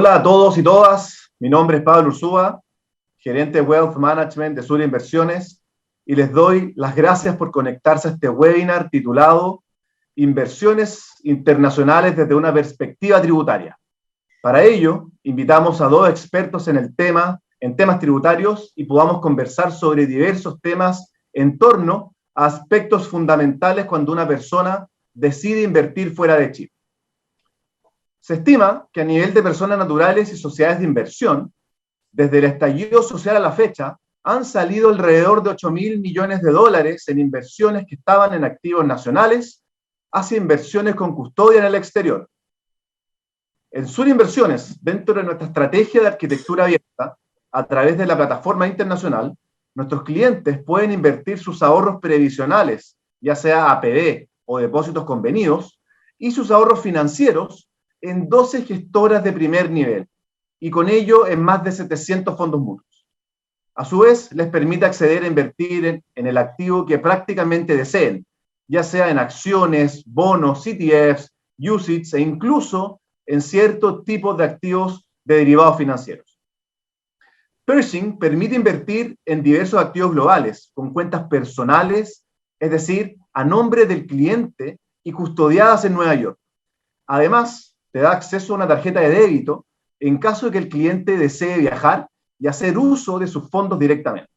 Hola a todos y todas, mi nombre es Pablo Urzúa, gerente de Wealth Management de Sur Inversiones, y les doy las gracias por conectarse a este webinar titulado Inversiones internacionales desde una perspectiva tributaria. Para ello, invitamos a dos expertos en temas tributarios, y podamos conversar sobre diversos temas en torno a aspectos fundamentales cuando una persona decide invertir fuera de Chile. Se estima que a nivel de personas naturales y sociedades de inversión, desde el estallido social a la fecha, han salido alrededor de $8.000 millones en inversiones que estaban en activos nacionales hacia inversiones con custodia en el exterior. En Sur Inversiones, dentro de nuestra estrategia de arquitectura abierta, a través de la plataforma internacional, nuestros clientes pueden invertir sus ahorros previsionales, ya sea APB o depósitos convenidos, y sus ahorros financieros en 12 gestoras de primer nivel, y con ello en más de 700 fondos mutuos. A su vez, les permite acceder a invertir en el activo que prácticamente deseen, ya sea en acciones, bonos, ETFs, UCITS e incluso en ciertos tipos de activos de derivados financieros. Pershing permite invertir en diversos activos globales con cuentas personales, es decir, a nombre del cliente y custodiadas en Nueva York. Además, te da acceso a una tarjeta de débito en caso de que el cliente desee viajar y hacer uso de sus fondos directamente.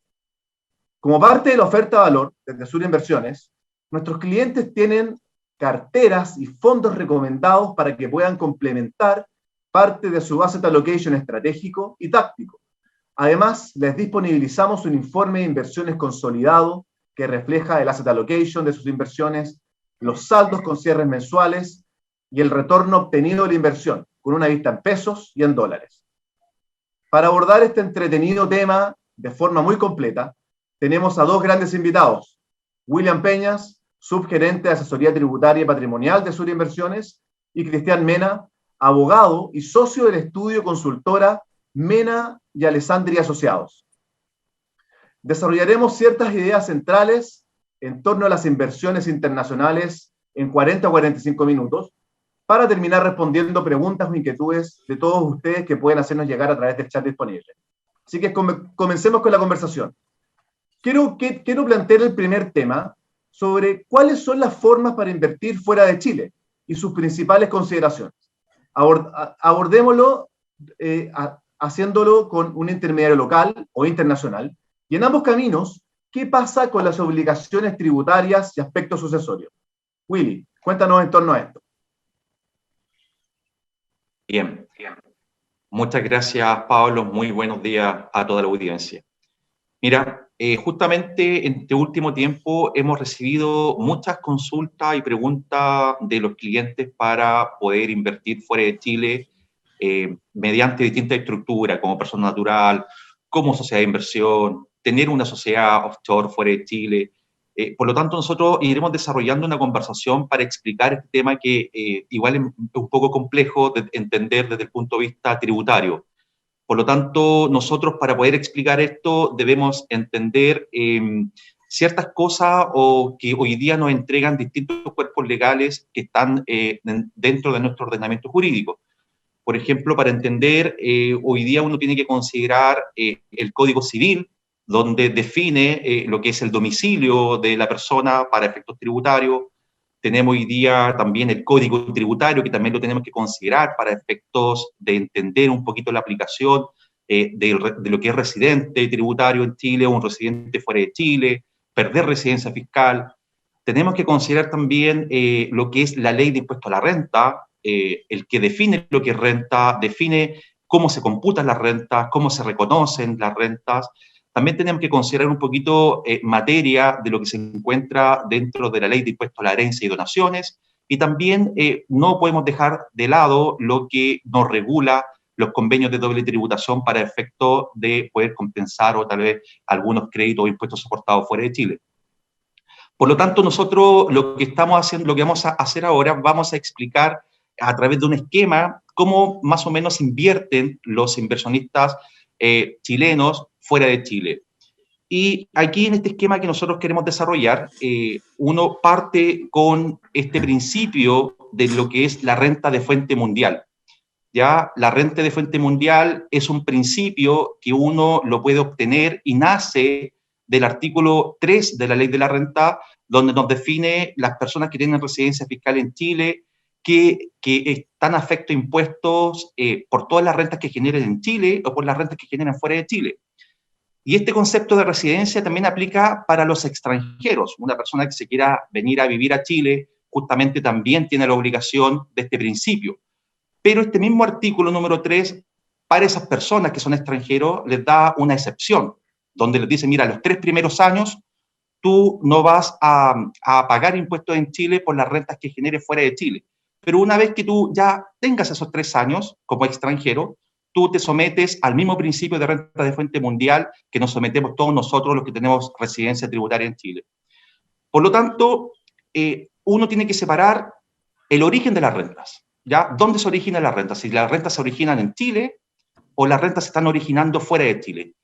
Como parte de la oferta de valor desde Sur Inversiones, nuestros clientes tienen carteras y fondos recomendados para que puedan complementar parte de su asset allocation estratégico y táctico. Además, les disponibilizamos un informe de inversiones consolidado que refleja el asset allocation de sus inversiones, los saldos con cierres mensuales y el retorno obtenido de la inversión, con una vista en pesos y en dólares. Para abordar este entretenido tema de forma muy completa, tenemos a dos grandes invitados: William Peñas, subgerente de asesoría tributaria y patrimonial de Sur Inversiones, y Cristian Mena, abogado y socio del estudio consultora Mena y Alessandri Asociados. Desarrollaremos ciertas ideas centrales en torno a las inversiones internacionales en 40 o 45 minutos, para terminar respondiendo preguntas o inquietudes de todos ustedes que pueden hacernos llegar a través del chat disponible. Así que comencemos con la conversación. Quiero plantear el primer tema sobre cuáles son las formas para invertir fuera de Chile y sus principales consideraciones. Abordémoslo haciéndolo con un intermediario local o internacional, y en ambos caminos, ¿qué pasa con las obligaciones tributarias y aspectos sucesorios? Willy, cuéntanos en torno a esto. Bien, muchas gracias, Pablo. Muy buenos días a toda la audiencia. Mira, justamente en este último tiempo hemos recibido muchas consultas y preguntas de los clientes para poder invertir fuera de Chile mediante distintas estructuras, como persona natural, como sociedad de inversión, tener una sociedad offshore fuera de Chile. Por lo tanto, nosotros iremos desarrollando una conversación para explicar este tema que igual es un poco complejo de entender desde el punto de vista tributario. Por lo tanto, nosotros para poder explicar esto debemos entender ciertas cosas o que hoy día nos entregan distintos cuerpos legales que están dentro de nuestro ordenamiento jurídico. Por ejemplo, para entender, hoy día uno tiene que considerar el Código Civil, donde define lo que es el domicilio de la persona para efectos tributarios. Tenemos hoy día también el Código Tributario, que también lo tenemos que considerar para efectos de entender un poquito la aplicación de lo que es residente tributario en Chile o un residente fuera de Chile, perder residencia fiscal. Tenemos que considerar también lo que es la Ley de Impuesto a la Renta, el que define lo que es renta, define cómo se computan las rentas, cómo se reconocen las rentas. También tenemos que considerar un poquito materia de lo que se encuentra dentro de la Ley de Impuesto a la Herencia y Donaciones, y también no podemos dejar de lado lo que nos regula los convenios de doble tributación para efecto de poder compensar o tal vez algunos créditos o impuestos soportados fuera de Chile. Por lo tanto, nosotros lo que estamos haciendo, lo que vamos a hacer ahora, vamos a explicar a través de un esquema cómo más o menos invierten los inversionistas chilenos fuera de Chile. Y aquí en este esquema que nosotros queremos desarrollar, uno parte con este principio de lo que es la renta de fuente mundial. ¿ya? La renta de fuente mundial es un principio que uno lo puede obtener y nace del artículo 3 de la Ley de la Renta, donde nos define las personas que tienen residencia fiscal en Chile, que están afecto a impuestos por todas las rentas que generen en Chile o por las rentas que generen fuera de Chile. Y este concepto de residencia también aplica para los extranjeros. Una persona que se quiera venir a vivir a Chile justamente también tiene la obligación de este principio. Pero este mismo artículo número 3, para esas personas que son extranjeros, les da una excepción, donde les dice, mira, los 3 primeros años tú no vas a pagar impuestos en Chile por las rentas que generes fuera de Chile. Pero una vez que tú ya tengas esos 3 años como extranjero, tú te sometes al mismo principio de renta de fuente mundial que nos sometemos todos nosotros los que tenemos residencia tributaria en Chile. Por lo tanto, uno tiene que separar el origen de las rentas, ¿ya? ¿Dónde se originan las rentas? Si las rentas se originan en Chile o las rentas se están originando fuera de Chile.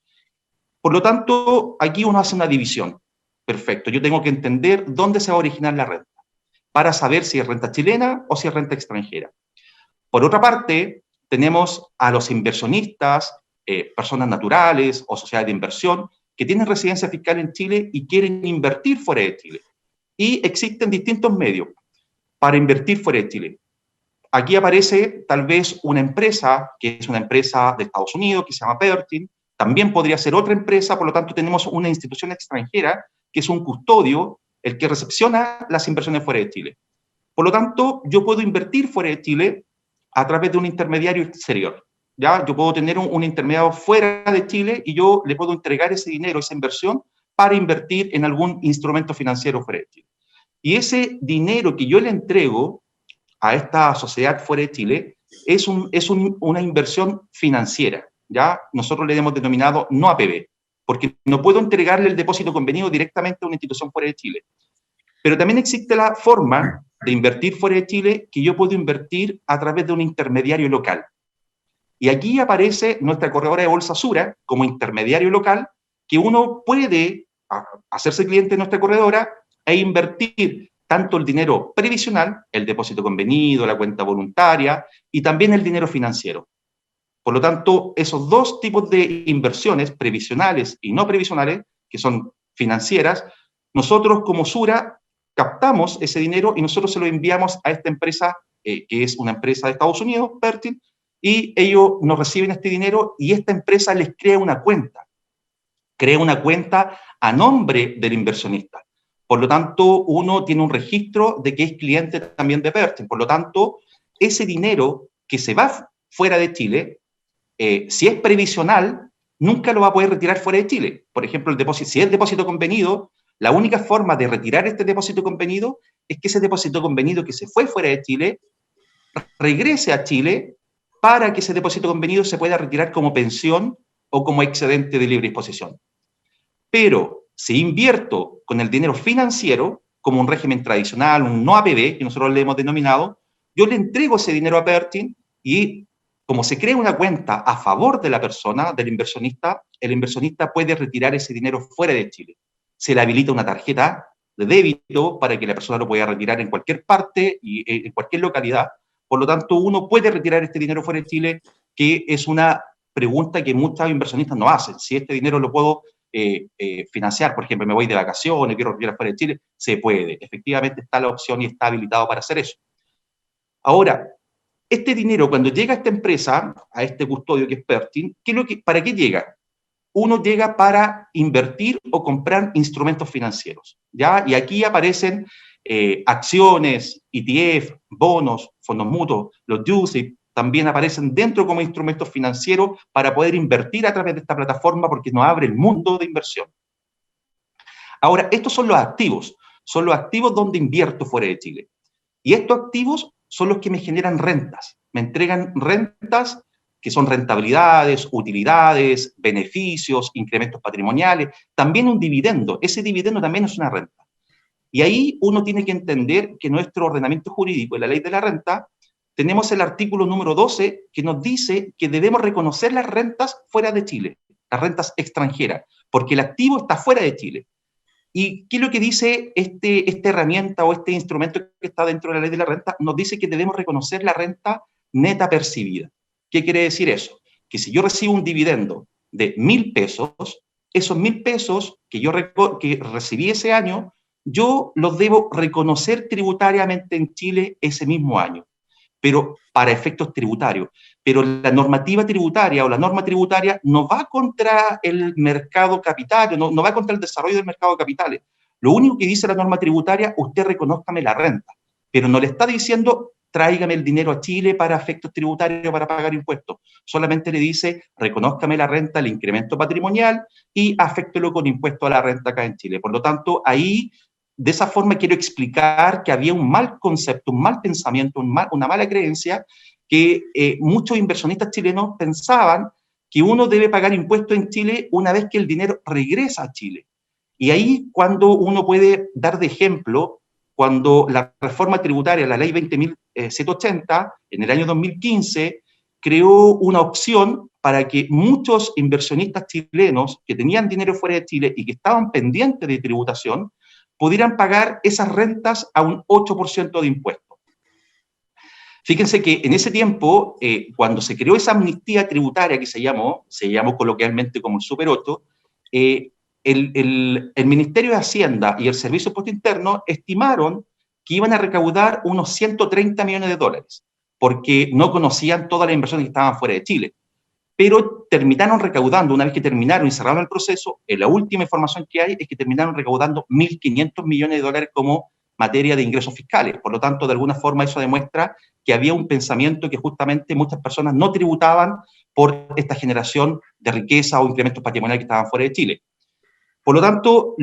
Por lo tanto, aquí uno hace una división. Perfecto, yo tengo que entender dónde se va a originar la renta para saber si es renta chilena o si es renta extranjera. Por otra parte, tenemos a los inversionistas, personas naturales o sociedades de inversión que tienen residencia fiscal en Chile y quieren invertir fuera de Chile. Y existen distintos medios para invertir fuera de Chile. Aquí aparece tal vez una empresa, que es una empresa de Estados Unidos, que se llama Pertin, también podría ser otra empresa, por lo tanto tenemos una institución extranjera, que es un custodio, el que recepciona las inversiones fuera de Chile. Por lo tanto, yo puedo invertir fuera de Chile a través de un intermediario exterior. ¿Ya? Yo puedo tener un intermediario fuera de Chile y yo le puedo entregar ese dinero, esa inversión, para invertir en algún instrumento financiero fuera de Chile. Y ese dinero que yo le entrego a esta sociedad fuera de Chile es una inversión financiera. ¿Ya? Nosotros le hemos denominado no APB, porque no puedo entregarle el depósito convenido directamente a una institución fuera de Chile. Pero también existe la forma de invertir fuera de Chile que yo puedo invertir a través de un intermediario local. Y aquí aparece nuestra corredora de bolsa Sura como intermediario local, que uno puede hacerse cliente de nuestra corredora e invertir tanto el dinero previsional, el depósito convenido, la cuenta voluntaria, y también el dinero financiero. Por lo tanto, esos dos tipos de inversiones, previsionales y no previsionales, que son financieras, nosotros como Sura captamos ese dinero y nosotros se lo enviamos a esta empresa, que es una empresa de Estados Unidos, Pertin, y ellos nos reciben este dinero y esta empresa les crea una cuenta a nombre del inversionista. Por lo tanto, uno tiene un registro de que es cliente también de Pertin. Por lo tanto, ese dinero que se va fuera de Chile, si es previsional, nunca lo va a poder retirar fuera de Chile. Por ejemplo, el depósito, si es depósito convenido, la única forma de retirar este depósito convenido es que ese depósito convenido que se fue fuera de Chile regrese a Chile para que ese depósito convenido se pueda retirar como pensión o como excedente de libre disposición. Pero si invierto con el dinero financiero, como un régimen tradicional, un no APB, que nosotros le hemos denominado, yo le entrego ese dinero a Pertin y como se crea una cuenta a favor de la persona, del inversionista, el inversionista puede retirar ese dinero fuera de Chile. Se le habilita una tarjeta de débito para que la persona lo pueda retirar en cualquier parte y en cualquier localidad. Por lo tanto, uno puede retirar este dinero fuera de Chile, que es una pregunta que muchos inversionistas no hacen. Si este dinero lo puedo financiar, por ejemplo, me voy de vacaciones, quiero retirar fuera de Chile, se puede. Efectivamente está la opción y está habilitado para hacer eso. Ahora, este dinero, cuando llega a esta empresa, a este custodio que es Pertin, ¿para qué llega? Uno llega para invertir o comprar instrumentos financieros, ¿ya? Y aquí aparecen acciones, ETF, bonos, fondos mutuos, los UCITS, también aparecen dentro como instrumentos financieros para poder invertir a través de esta plataforma porque nos abre el mundo de inversión. Ahora, estos son los activos donde invierto fuera de Chile. Y estos activos son los que me generan rentas, me entregan rentas que son rentabilidades, utilidades, beneficios, incrementos patrimoniales, también un dividendo. Ese dividendo también es una renta. Y ahí uno tiene que entender que nuestro ordenamiento jurídico, en la ley de la renta, tenemos el artículo número 12 que nos dice que debemos reconocer las rentas fuera de Chile, las rentas extranjeras, porque el activo está fuera de Chile. ¿Y qué es lo que dice esta herramienta o este instrumento que está dentro de la ley de la renta? Nos dice que debemos reconocer la renta neta percibida. ¿Qué quiere decir eso? Que si yo recibo un dividendo de 1.000 pesos, esos 1.000 pesos que recibí ese año, yo los debo reconocer tributariamente en Chile ese mismo año, pero para efectos tributarios. Pero la normativa tributaria o la norma tributaria no va contra el mercado capitario, no va contra el desarrollo del mercado de capitales. Lo único que dice la norma tributaria, usted reconózcame la renta, pero no le está diciendo tráigame el dinero a Chile para efectos tributarios, para pagar impuestos. Solamente le dice, reconózcame la renta, el incremento patrimonial y aféctelo con impuesto a la renta acá en Chile. Por lo tanto, ahí, de esa forma quiero explicar que había un mal concepto, un mal pensamiento, una mala creencia, que muchos inversionistas chilenos pensaban que uno debe pagar impuestos en Chile una vez que el dinero regresa a Chile. Y ahí cuando uno puede dar de ejemplo, cuando la reforma tributaria, la ley 20.780, en el año 2015, creó una opción para que muchos inversionistas chilenos que tenían dinero fuera de Chile y que estaban pendientes de tributación, pudieran pagar esas rentas a un 8% de impuesto. Fíjense que en ese tiempo, cuando se creó esa amnistía tributaria que se llamó coloquialmente como el Super 8, el Ministerio de Hacienda y el Servicio de Impuesto Interno estimaron que iban a recaudar unos 130 millones de dólares, porque no conocían todas las inversiones que estaban fuera de Chile. Pero terminaron recaudando, una vez que terminaron y cerraron el proceso, la última información que hay es que terminaron recaudando 1.500 millones de dólares como materia de ingresos fiscales. Por lo tanto, de alguna forma eso demuestra que había un pensamiento que justamente muchas personas no tributaban por esta generación de riqueza o incrementos patrimoniales que estaban fuera de Chile. Por lo tanto,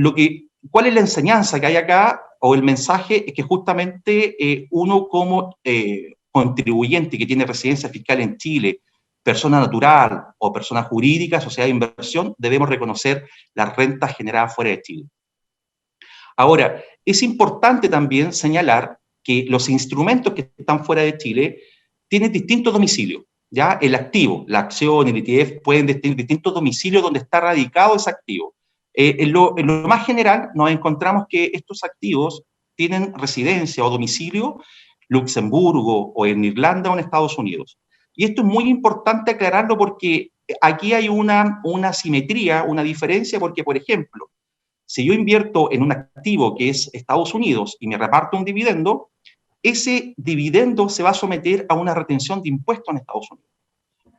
¿cuál es la enseñanza que hay acá o el mensaje? Es que justamente uno como contribuyente que tiene residencia fiscal en Chile, persona natural o persona jurídica, sociedad de inversión, debemos reconocer las rentas generadas fuera de Chile. Ahora, es importante también señalar que los instrumentos que están fuera de Chile tienen distintos domicilios. ¿Ya? El activo, la acción, el ETF pueden tener distintos domicilios donde está radicado ese activo. En lo más general, nos encontramos que estos activos tienen residencia o domicilio en Luxemburgo o en Irlanda o en Estados Unidos. Y esto es muy importante aclararlo porque aquí hay una simetría, una diferencia, porque, por ejemplo, si yo invierto en un activo que es Estados Unidos y me reparto un dividendo, ese dividendo se va a someter a una retención de impuestos en Estados Unidos.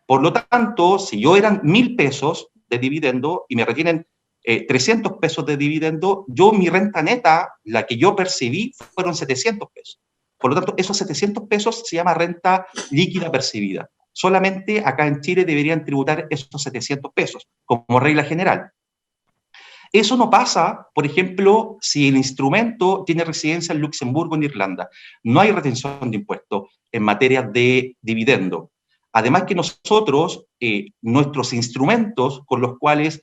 Por lo tanto, si yo eran 1.000 pesos de dividendo y me retienen 300 pesos de dividendo, mi renta neta, la que yo percibí, fueron 700 pesos. Por lo tanto, esos 700 pesos se llama renta líquida percibida. Solamente acá en Chile deberían tributar esos 700 pesos, como regla general. Eso no pasa, por ejemplo, si el instrumento tiene residencia en Luxemburgo o en Irlanda. No hay retención de impuestos en materia de dividendo. Además que nosotros, nuestros instrumentos con los cuales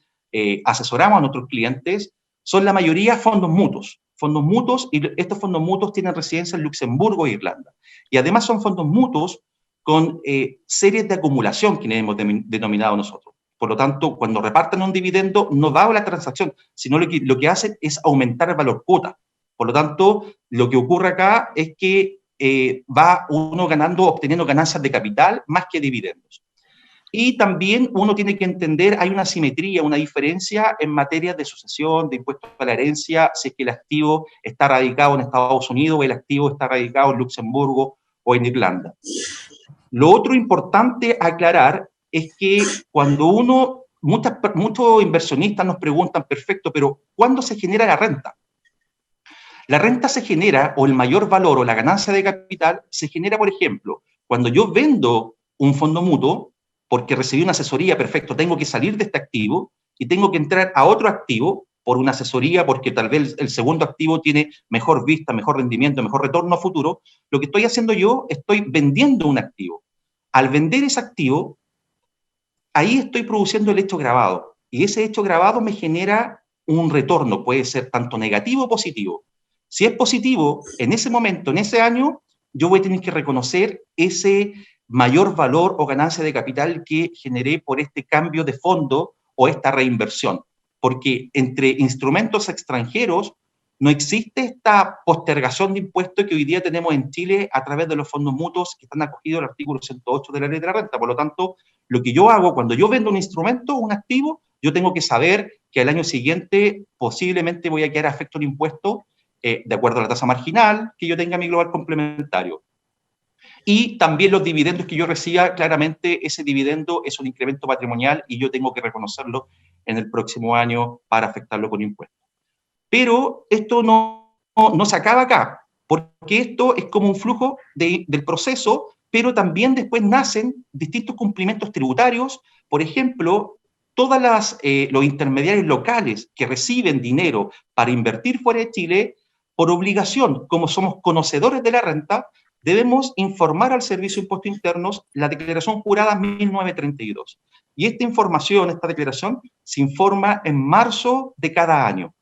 asesoramos a nuestros clientes son la mayoría fondos mutuos. Fondos mutuos, y estos fondos mutuos tienen residencia en Luxemburgo e Irlanda. Y además son fondos mutuos con series de acumulación que hemos denominado nosotros. Por lo tanto, cuando reparten un dividendo, no va a la transacción, sino lo que hacen es aumentar el valor cuota. Por lo tanto, lo que ocurre acá es que va uno obteniendo ganancias de capital más que dividendos. Y también uno tiene que entender, hay una simetría, una diferencia en materia de sucesión, de impuestos a la herencia, si es que el activo está radicado en Estados Unidos o el activo está radicado en Luxemburgo o en Irlanda. Lo otro importante aclarar es que cuando muchos inversionistas nos preguntan, perfecto, pero ¿cuándo se genera la renta? La renta se genera, o el mayor valor o la ganancia de capital, se genera, por ejemplo, cuando yo vendo un fondo mutuo, porque recibí una asesoría, perfecto, tengo que salir de este activo y tengo que entrar a otro activo por una asesoría, porque tal vez el segundo activo tiene mejor vista, mejor rendimiento, mejor retorno futuro. Lo que estoy haciendo yo, estoy vendiendo un activo. Al vender ese activo, ahí estoy produciendo el hecho grabado. Y ese hecho grabado me genera un retorno, puede ser tanto negativo o positivo. Si es positivo, en ese momento, en ese año, yo voy a tener que reconocer ese mayor valor o ganancia de capital que generé por este cambio de fondo o esta reinversión. Porque entre instrumentos extranjeros, No existe esta postergación de impuestos que hoy día tenemos en Chile a través de los fondos mutuos que están acogidos al artículo 108 de la Ley de la Renta. Por lo tanto, lo que yo hago cuando yo vendo un instrumento, un activo, yo tengo que saber que al año siguiente posiblemente voy a quedar afecto al impuesto de acuerdo a la tasa marginal que yo tenga en mi global complementario. Y también los dividendos que yo reciba, claramente ese dividendo es un incremento patrimonial y yo tengo que reconocerlo en el próximo año para afectarlo con impuestos. Pero esto no se acaba acá, porque esto es como un flujo del proceso, pero también después nacen distintos cumplimientos tributarios. Por ejemplo, todos los intermediarios locales que reciben dinero para invertir fuera de Chile, por obligación, como somos conocedores de la renta, debemos informar al Servicio de Impuestos Internos la declaración jurada 1932. Y esta información, esta declaración, se informa en marzo de cada año.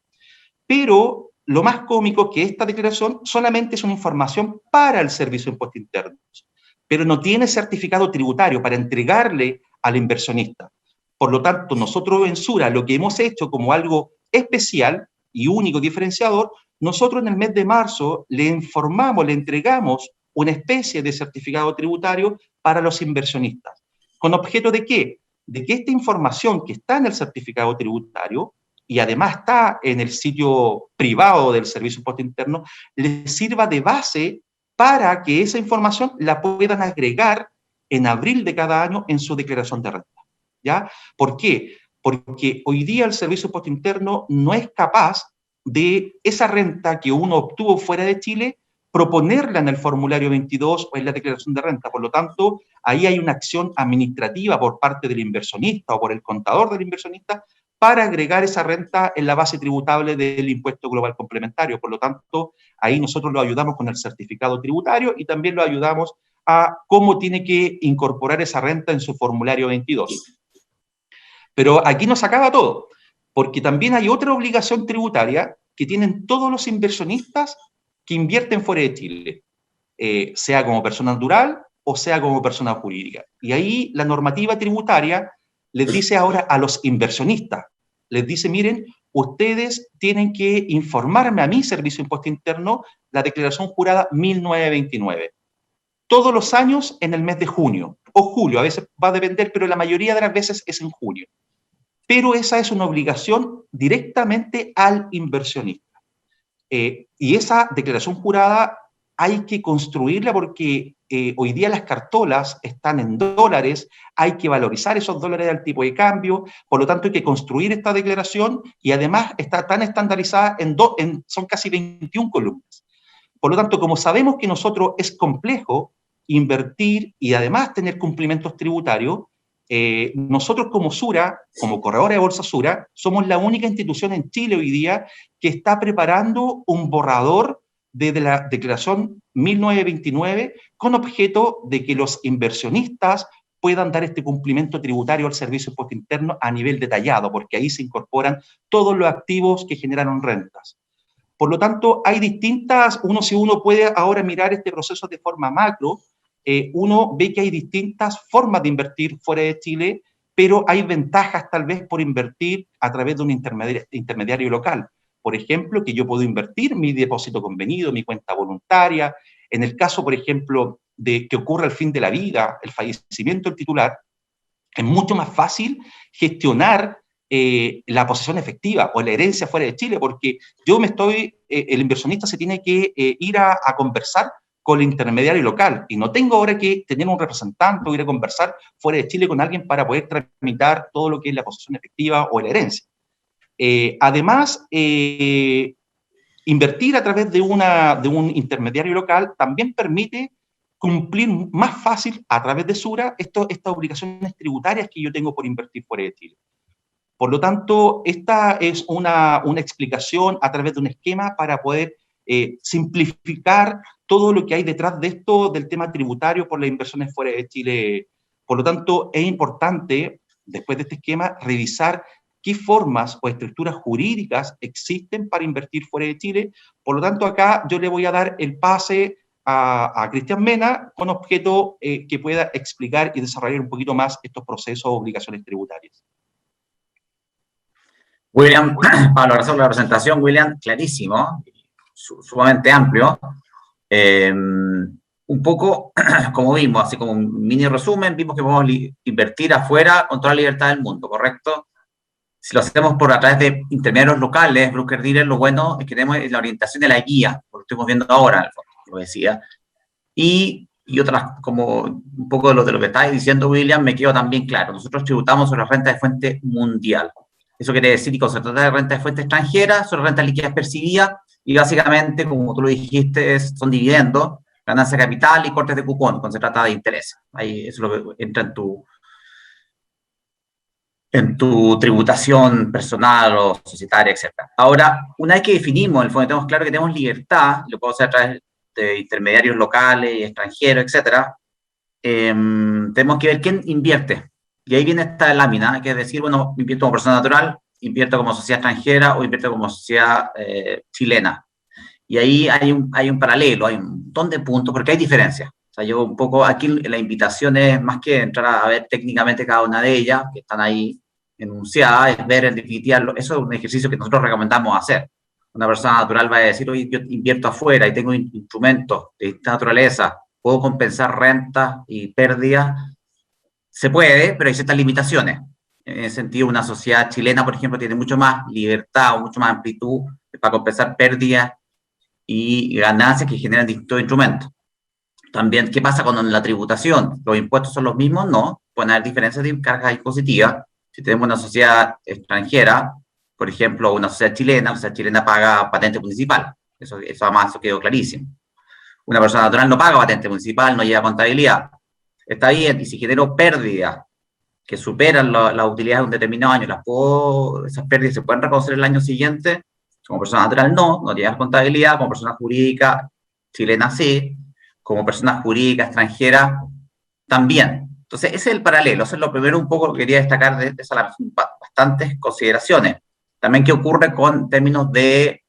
Pero lo más cómico es que esta declaración solamente es una información para el Servicio de Impuestos Internos, pero no tiene certificado tributario para entregarle al inversionista. Por lo tanto, nosotros en Sura lo que hemos hecho como algo especial y único diferenciador, nosotros en el mes de marzo le informamos, le entregamos una especie de certificado tributario para los inversionistas. ¿Con objeto de qué? De que esta información que está en el certificado tributario y además está en el sitio privado del Servicio de Impuestos Internos, les sirva de base para que esa información la puedan agregar en abril de cada año en su declaración de renta. ¿Ya? ¿Por qué? Porque hoy día el Servicio de Impuestos Internos no es capaz de esa renta que uno obtuvo fuera de Chile, proponerla en el formulario 22 o en la declaración de renta. Por lo tanto, ahí hay una acción administrativa por parte del inversionista o por el contador del inversionista para agregar esa renta en la base tributable del impuesto global complementario. Por lo tanto, ahí nosotros lo ayudamos con el certificado tributario y también lo ayudamos a cómo tiene que incorporar esa renta en su formulario 22. Pero aquí no se acaba todo, porque también hay otra obligación tributaria que tienen todos los inversionistas que invierten fuera de Chile, sea como persona natural o sea como persona jurídica. Y ahí la normativa tributaria les dice ahora a los inversionistas, les dice, miren, ustedes tienen que informarme a mi Servicio de Impuesto Interno la declaración jurada 1929. Todos los años en el mes de junio o julio, a veces va a depender, pero la mayoría de las veces es en junio. Pero esa es una obligación directamente al inversionista. Y esa declaración jurada hay que construirla porque hoy día las cartolas están en dólares, hay que valorizar esos dólares al tipo de cambio, por lo tanto hay que construir esta declaración y además está tan estandarizada son casi 21 columnas. Por lo tanto, como sabemos que nosotros es complejo invertir y además tener cumplimientos tributarios, nosotros como Sura, como corredora de bolsa Sura, somos la única institución en Chile hoy día que está preparando un borrador de la declaración 1929 con objeto de que los inversionistas puedan dar este cumplimiento tributario al Servicio de Impuestos Internos a nivel detallado, porque ahí se incorporan todos los activos que generaron rentas. Por lo tanto, hay si uno puede ahora mirar este proceso de forma macro, uno ve que hay distintas formas de invertir fuera de Chile, pero hay ventajas tal vez por invertir a través de un intermediario local. Por ejemplo, que yo puedo invertir mi depósito convenido, mi cuenta voluntaria. En el caso, por ejemplo, de que ocurra el fin de la vida, el fallecimiento del titular, es mucho más fácil gestionar la posesión efectiva o la herencia fuera de Chile, porque el inversionista se tiene que ir a conversar con el intermediario local y no tengo ahora que tener un representante o ir a conversar fuera de Chile con alguien para poder tramitar todo lo que es la posesión efectiva o la herencia. Además, invertir a través de un intermediario local también permite cumplir más fácil a través de Sura estas obligaciones tributarias que yo tengo por invertir fuera de Chile. Por lo tanto, esta es una explicación a través de un esquema para poder simplificar todo lo que hay detrás de esto del tema tributario por las inversiones fuera de Chile. Por lo tanto, es importante, después de este esquema, revisar qué formas o estructuras jurídicas existen para invertir fuera de Chile. Por lo tanto, acá yo le voy a dar el pase a Cristian Mena con objeto que pueda explicar y desarrollar un poquito más estos procesos o obligaciones tributarias. William, Pablo, gracias por la presentación. William, clarísimo, sumamente amplio. Un poco, como vimos, así como un mini resumen, vimos que podemos invertir afuera con toda la libertad del mundo, ¿correcto? Si lo hacemos por a través de intermediarios locales, broker dealers, lo bueno es que tenemos la orientación de la guía, lo que estamos viendo ahora, en el fondo, lo decía. Y otras, como un poco de lo que estáis diciendo, William, me quedó también claro. Nosotros tributamos sobre la renta de fuente mundial. Eso quiere decir que cuando se trata de renta de fuente extranjera, son rentas líquidas percibidas y básicamente, como tú lo dijiste, son dividendos, ganancia de capital y cortes de cupón cuando se trata de interés. Ahí eso es lo que entra en tu tributación personal o societaria, etc. Ahora, una vez que definimos, en el fondo tenemos claro que tenemos libertad, lo podemos hacer a través de intermediarios locales y extranjeros, etc. Tenemos que ver quién invierte. Y ahí viene esta lámina, que es decir, bueno, invierto como persona natural, invierto como sociedad extranjera o invierto como sociedad chilena. Y ahí hay un paralelo, hay un montón de puntos, porque hay diferencias. O sea, yo un poco, aquí la invitación es más que entrar a ver técnicamente cada una de ellas, que están ahí enunciadas, es ver en definitiva, eso es un ejercicio que nosotros recomendamos hacer. Una persona natural va a decir, oye, yo invierto afuera y tengo instrumentos de esta naturaleza, puedo compensar rentas y pérdidas. Se puede, pero hay ciertas limitaciones. En ese sentido, una sociedad chilena, por ejemplo, tiene mucho más libertad o mucho más amplitud para compensar pérdidas y ganancias que generan distintos instrumentos. También, ¿qué pasa con la tributación? ¿Los impuestos son los mismos? No, pueden haber diferencias de cargas impositivas. Si tenemos una sociedad extranjera, por ejemplo, una sociedad chilena, la sociedad chilena paga patente municipal. Eso además eso quedó clarísimo. Una persona natural no paga patente municipal, no lleva contabilidad. Está bien, y si genero pérdidas que superan la utilidad de un determinado año, esas pérdidas se pueden reconocer el año siguiente. Como persona natural no llevas contabilidad, como persona jurídica chilena sí, como persona jurídica extranjera también. Entonces, ese es el paralelo, eso es lo primero un poco que quería destacar de esas bastantes consideraciones. También qué ocurre con términos de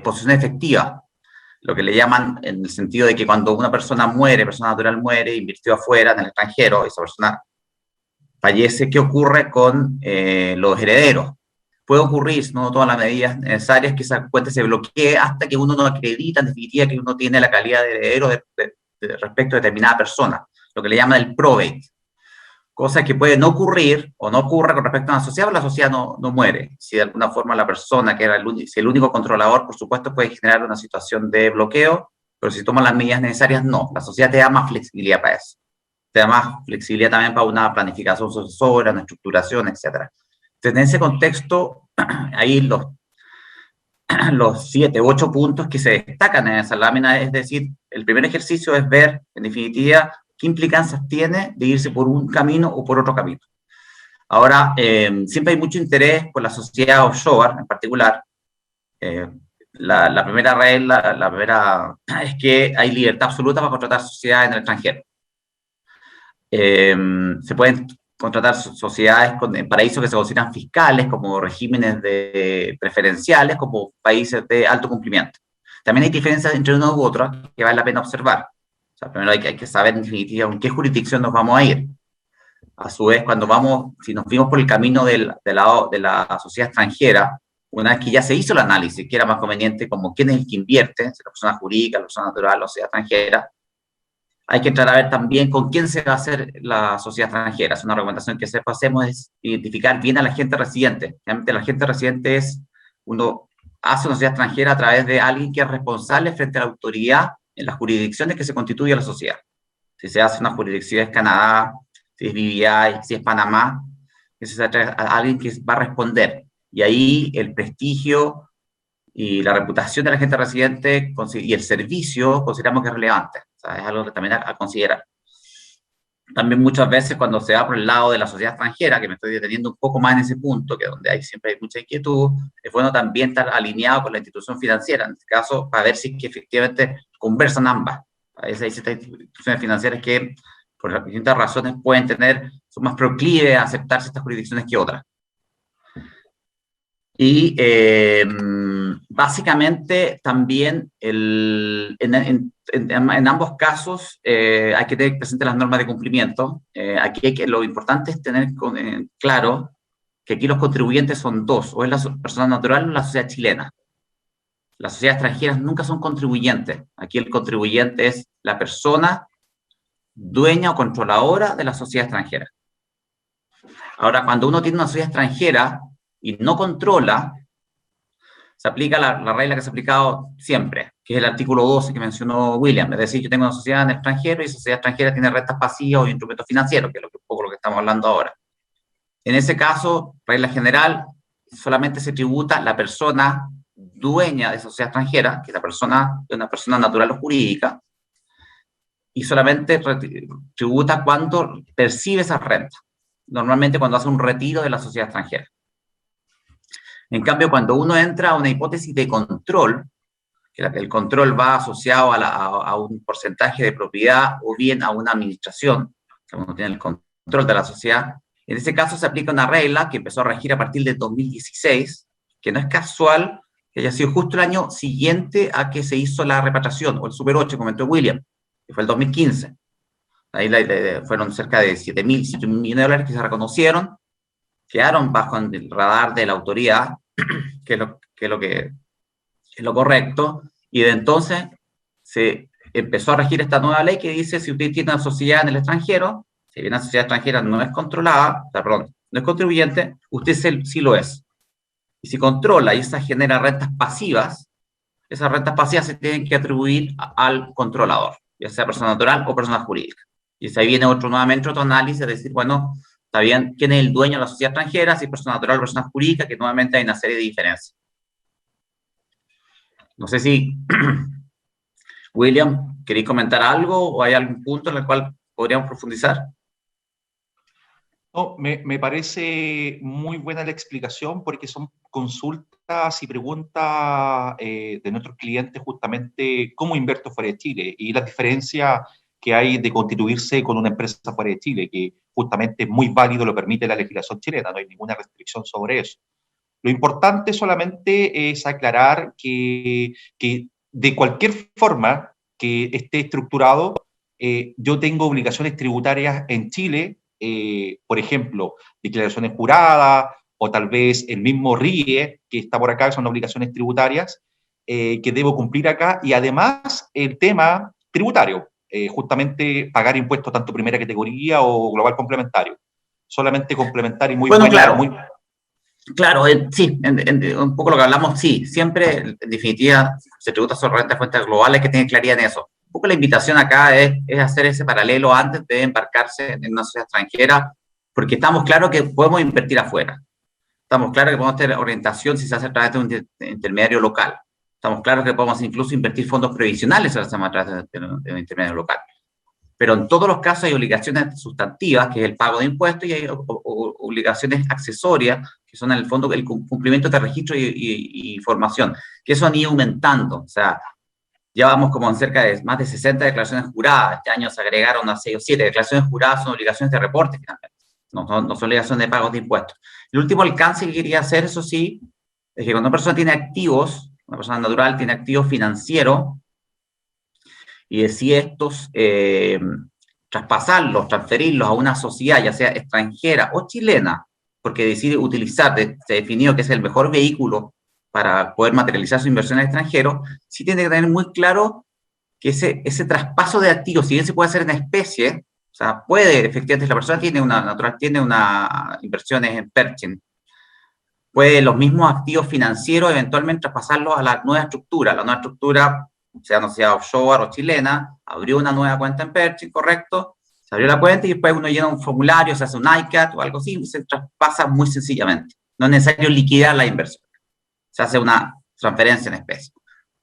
posición efectiva, lo que le llaman en el sentido de que cuando una persona muere, persona natural muere, invirtió afuera, en el extranjero, esa persona fallece, ¿qué ocurre con los herederos? Puede ocurrir, no todas las medidas necesarias, que esa cuenta se bloquee hasta que uno no acredita en definitiva que uno tiene la calidad de heredero respecto a determinada persona, lo que le llaman el probate. Cosa que puede no ocurrir o no ocurre con respecto a una sociedad, pero la sociedad no muere. Si de alguna forma la persona que era el único controlador, por supuesto, puede generar una situación de bloqueo, pero si toman las medidas necesarias, no. La sociedad te da más flexibilidad para eso. Te da más flexibilidad también para una planificación sucesoria, una estructuración, etc. En ese contexto, ahí los 7 u 8 puntos que se destacan en esa lámina, es decir, el primer ejercicio es ver, en definitiva, qué implicancias tiene de irse por un camino o por otro camino. Ahora, siempre hay mucho interés por la sociedad offshore, en particular. La primera regla, la primera es que hay libertad absoluta para contratar sociedades en el extranjero. Se pueden contratar sociedades en paraísos que se consideran fiscales, como regímenes preferenciales, como países de alto cumplimiento. También hay diferencias entre uno u otro que vale la pena observar. O sea, primero hay que saber en definitiva en qué jurisdicción nos vamos a ir. A su vez, si nos fuimos por el camino de la sociedad extranjera, una vez que ya se hizo el análisis, que era más conveniente como quién es el que invierte, si la persona jurídica, la persona natural, la sociedad extranjera, hay que entrar a ver también con quién se va a hacer la sociedad extranjera. Es una recomendación que hacemos es identificar bien al agente residente. Realmente el agente residente uno hace una sociedad extranjera a través de alguien que es responsable frente a la autoridad en las jurisdicciones que se constituye la sociedad. Si se hace una jurisdicción es Canadá, si es BVI, si es Panamá, es alguien que va a responder. Y ahí el prestigio y la reputación del agente residente y el servicio consideramos que es relevante. O sea, es algo que también a considerar. También muchas veces cuando se va por el lado de la sociedad extranjera, que me estoy deteniendo un poco más en ese punto, que es donde siempre hay mucha inquietud, es bueno también estar alineado con la institución financiera, en este caso, para ver si es que efectivamente conversan ambas. A veces hay ciertas instituciones financieras que, por distintas razones, son más proclives a aceptar ciertas jurisdicciones que otras. Y básicamente también en ambos casos hay que tener presente las normas de cumplimiento. Aquí lo importante es tener claro que aquí los contribuyentes son dos, o es la persona natural o la sociedad chilena. Las sociedades extranjeras nunca son contribuyentes. Aquí el contribuyente es la persona dueña o controladora de la sociedad extranjera. Ahora, cuando uno tiene una sociedad extranjera y no controla, se aplica la regla que se ha aplicado siempre, que es el artículo 12 que mencionó William. Es decir, yo tengo una sociedad en el extranjero y esa sociedad extranjera tiene rentas pasivas o instrumentos financieros, que es un poco lo que estamos hablando ahora. En ese caso, regla general, solamente se tributa la persona dueña de esa sociedad extranjera, que es una persona natural o jurídica, y solamente tributa cuando percibe esa renta. Normalmente cuando hace un retiro de la sociedad extranjera. En cambio, cuando uno entra a una hipótesis de control, que el control va asociado a un porcentaje de propiedad o bien a una administración, que uno tiene el control de la sociedad, en ese caso se aplica una regla que empezó a regir a partir de 2016, que no es casual que haya sido justo el año siguiente a que se hizo la repatriación, o el Super 8, comentó William, que fue el 2015. Ahí fueron cerca de 7 mil millones de dólares que se reconocieron, quedaron bajo el radar de la autoridad, que es lo correcto, y de entonces se empezó a regir esta nueva ley que dice, si usted tiene una sociedad en el extranjero, si bien una sociedad extranjera no es controlada, no es contribuyente, usted sí lo es. Y si controla y esa genera rentas pasivas, esas rentas pasivas se tienen que atribuir al controlador, ya sea persona natural o persona jurídica. Y ahí viene nuevamente otro análisis, de decir, bueno, está bien, ¿quién es el dueño de la sociedad extranjera? Si es persona natural o persona jurídica, que nuevamente hay una serie de diferencias. No sé si, William, ¿queréis comentar algo o hay algún punto en el cual podríamos profundizar? No, me parece muy buena la explicación porque son consultas y preguntas de nuestros clientes justamente cómo invierto fuera de Chile y la diferencia que hay de constituirse con una empresa fuera de Chile, que justamente es muy válido, lo permite la legislación chilena, no hay ninguna restricción sobre eso. Lo importante solamente es aclarar que de cualquier forma que esté estructurado, yo tengo obligaciones tributarias en Chile, por ejemplo, declaraciones juradas o tal vez el mismo RIE que está por acá, son obligaciones tributarias que debo cumplir acá, y además el tema tributario, justamente pagar impuestos tanto primera categoría o global complementario. Solamente complementar y muy bueno, buena. Claro. Claro, sí, un poco lo que hablamos, sí, siempre, en definitiva, se tributa sobre rentas fuentes globales, que tiene claridad en eso. Un poco la invitación acá es hacer ese paralelo antes de embarcarse en una sociedad extranjera, porque estamos claros que podemos invertir afuera. Estamos claros que podemos tener orientación si se hace a través de un intermediario local. Estamos claros que podemos incluso invertir fondos previsionales si lo hacemos a través de un intermediario local. Pero en todos los casos hay obligaciones sustantivas, que es el pago de impuestos, y hay obligaciones accesorias, que son en el fondo el cumplimiento de registro y formación, que eso han ido aumentando. O sea, ya vamos como en cerca de más de 60 declaraciones juradas. Este año se agregaron a 6 o 7. Declaraciones juradas son obligaciones de reporte, finalmente. No son obligaciones de pagos de impuestos. El último alcance que quería hacer, eso sí, es que cuando una persona tiene activos, una persona natural tiene activos financieros, y decide estos traspasarlos, transferirlos a una sociedad, ya sea extranjera o chilena, porque decide utilizar, se ha definido que es el mejor vehículo para poder materializar su inversión en el extranjero, sí tiene que tener muy claro que ese traspaso de activos, si bien se puede hacer en especie, o sea, puede, efectivamente, la persona tiene una inversiones en Pershing, puede los mismos activos financieros eventualmente traspasarlos a la nueva estructura. La nueva estructura, sea no sea offshore o chilena, abrió una nueva cuenta en Pershing, correcto, se abrió la cuenta y después uno llena un formulario, se hace un ICAT o algo así, y se traspasa muy sencillamente. No es necesario liquidar la inversión. Se hace una transferencia en especie.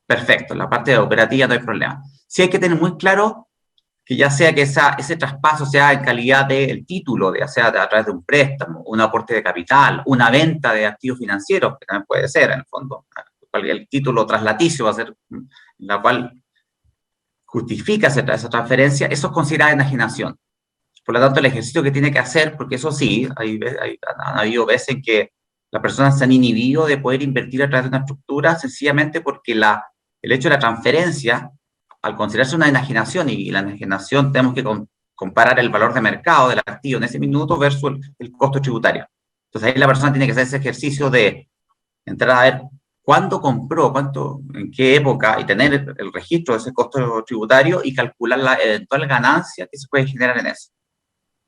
Perfecto, en la parte operativa no hay problema. Sí hay que tener muy claro que ya sea que ese traspaso sea en calidad del título, ya sea a través de un préstamo, un aporte de capital, una venta de activos financieros, que también puede ser, en el fondo, el título traslaticio va a ser la cual justifica esa transferencia, eso es considerado enajenación. Por lo tanto, el ejercicio que tiene que hacer, porque eso sí, han habido veces en que las personas se han inhibido de poder invertir a través de una estructura sencillamente porque el hecho de la transferencia, al considerarse una enajenación, y la enajenación tenemos que comparar el valor de mercado del activo en ese minuto versus el costo tributario. Entonces ahí la persona tiene que hacer ese ejercicio de entrar a ver cuándo compró, cuánto, en qué época, y tener el registro de ese costo tributario y calcular la eventual ganancia que se puede generar en eso.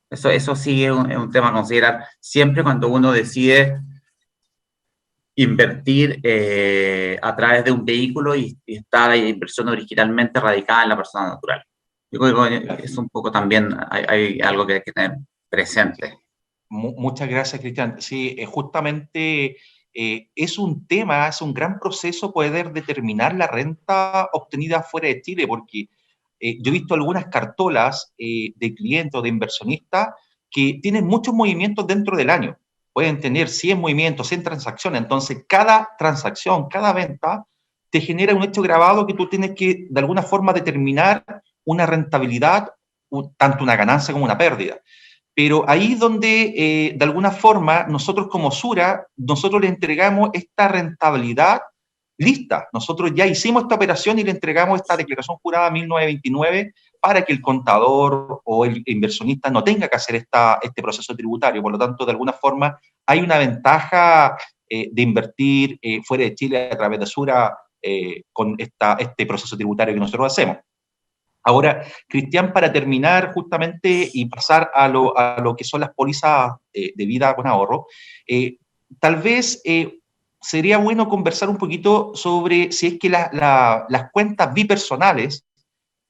Eso sí es un tema a considerar siempre cuando uno decide invertir a través de un vehículo y está la inversión originalmente radicada en la persona natural. Yo creo que es un poco también, hay algo que hay que tener presente. Muchas gracias, Cristian. Sí, justamente es un tema, es un gran proceso poder determinar la renta obtenida fuera de Chile, porque yo he visto algunas cartolas de clientes o de inversionistas que tienen muchos movimientos dentro del año. Pueden tener 100 movimientos, 100 transacciones. Entonces, cada transacción, cada venta, te genera un hecho grabado que tú tienes que, de alguna forma, determinar una rentabilidad, tanto una ganancia como una pérdida. Pero ahí es donde, de alguna forma, nosotros como Sura, nosotros le entregamos esta rentabilidad lista. Nosotros ya hicimos esta operación y le entregamos esta declaración jurada 1929 para que el contador o el inversionista no tenga que hacer este proceso tributario. Por lo tanto, de alguna forma, hay una ventaja de invertir fuera de Chile a través de Sura con este proceso tributario que nosotros hacemos. Ahora, Cristian, para terminar justamente y pasar a lo que son las pólizas de vida con ahorro, tal vez sería bueno conversar un poquito sobre si es que las cuentas bipersonales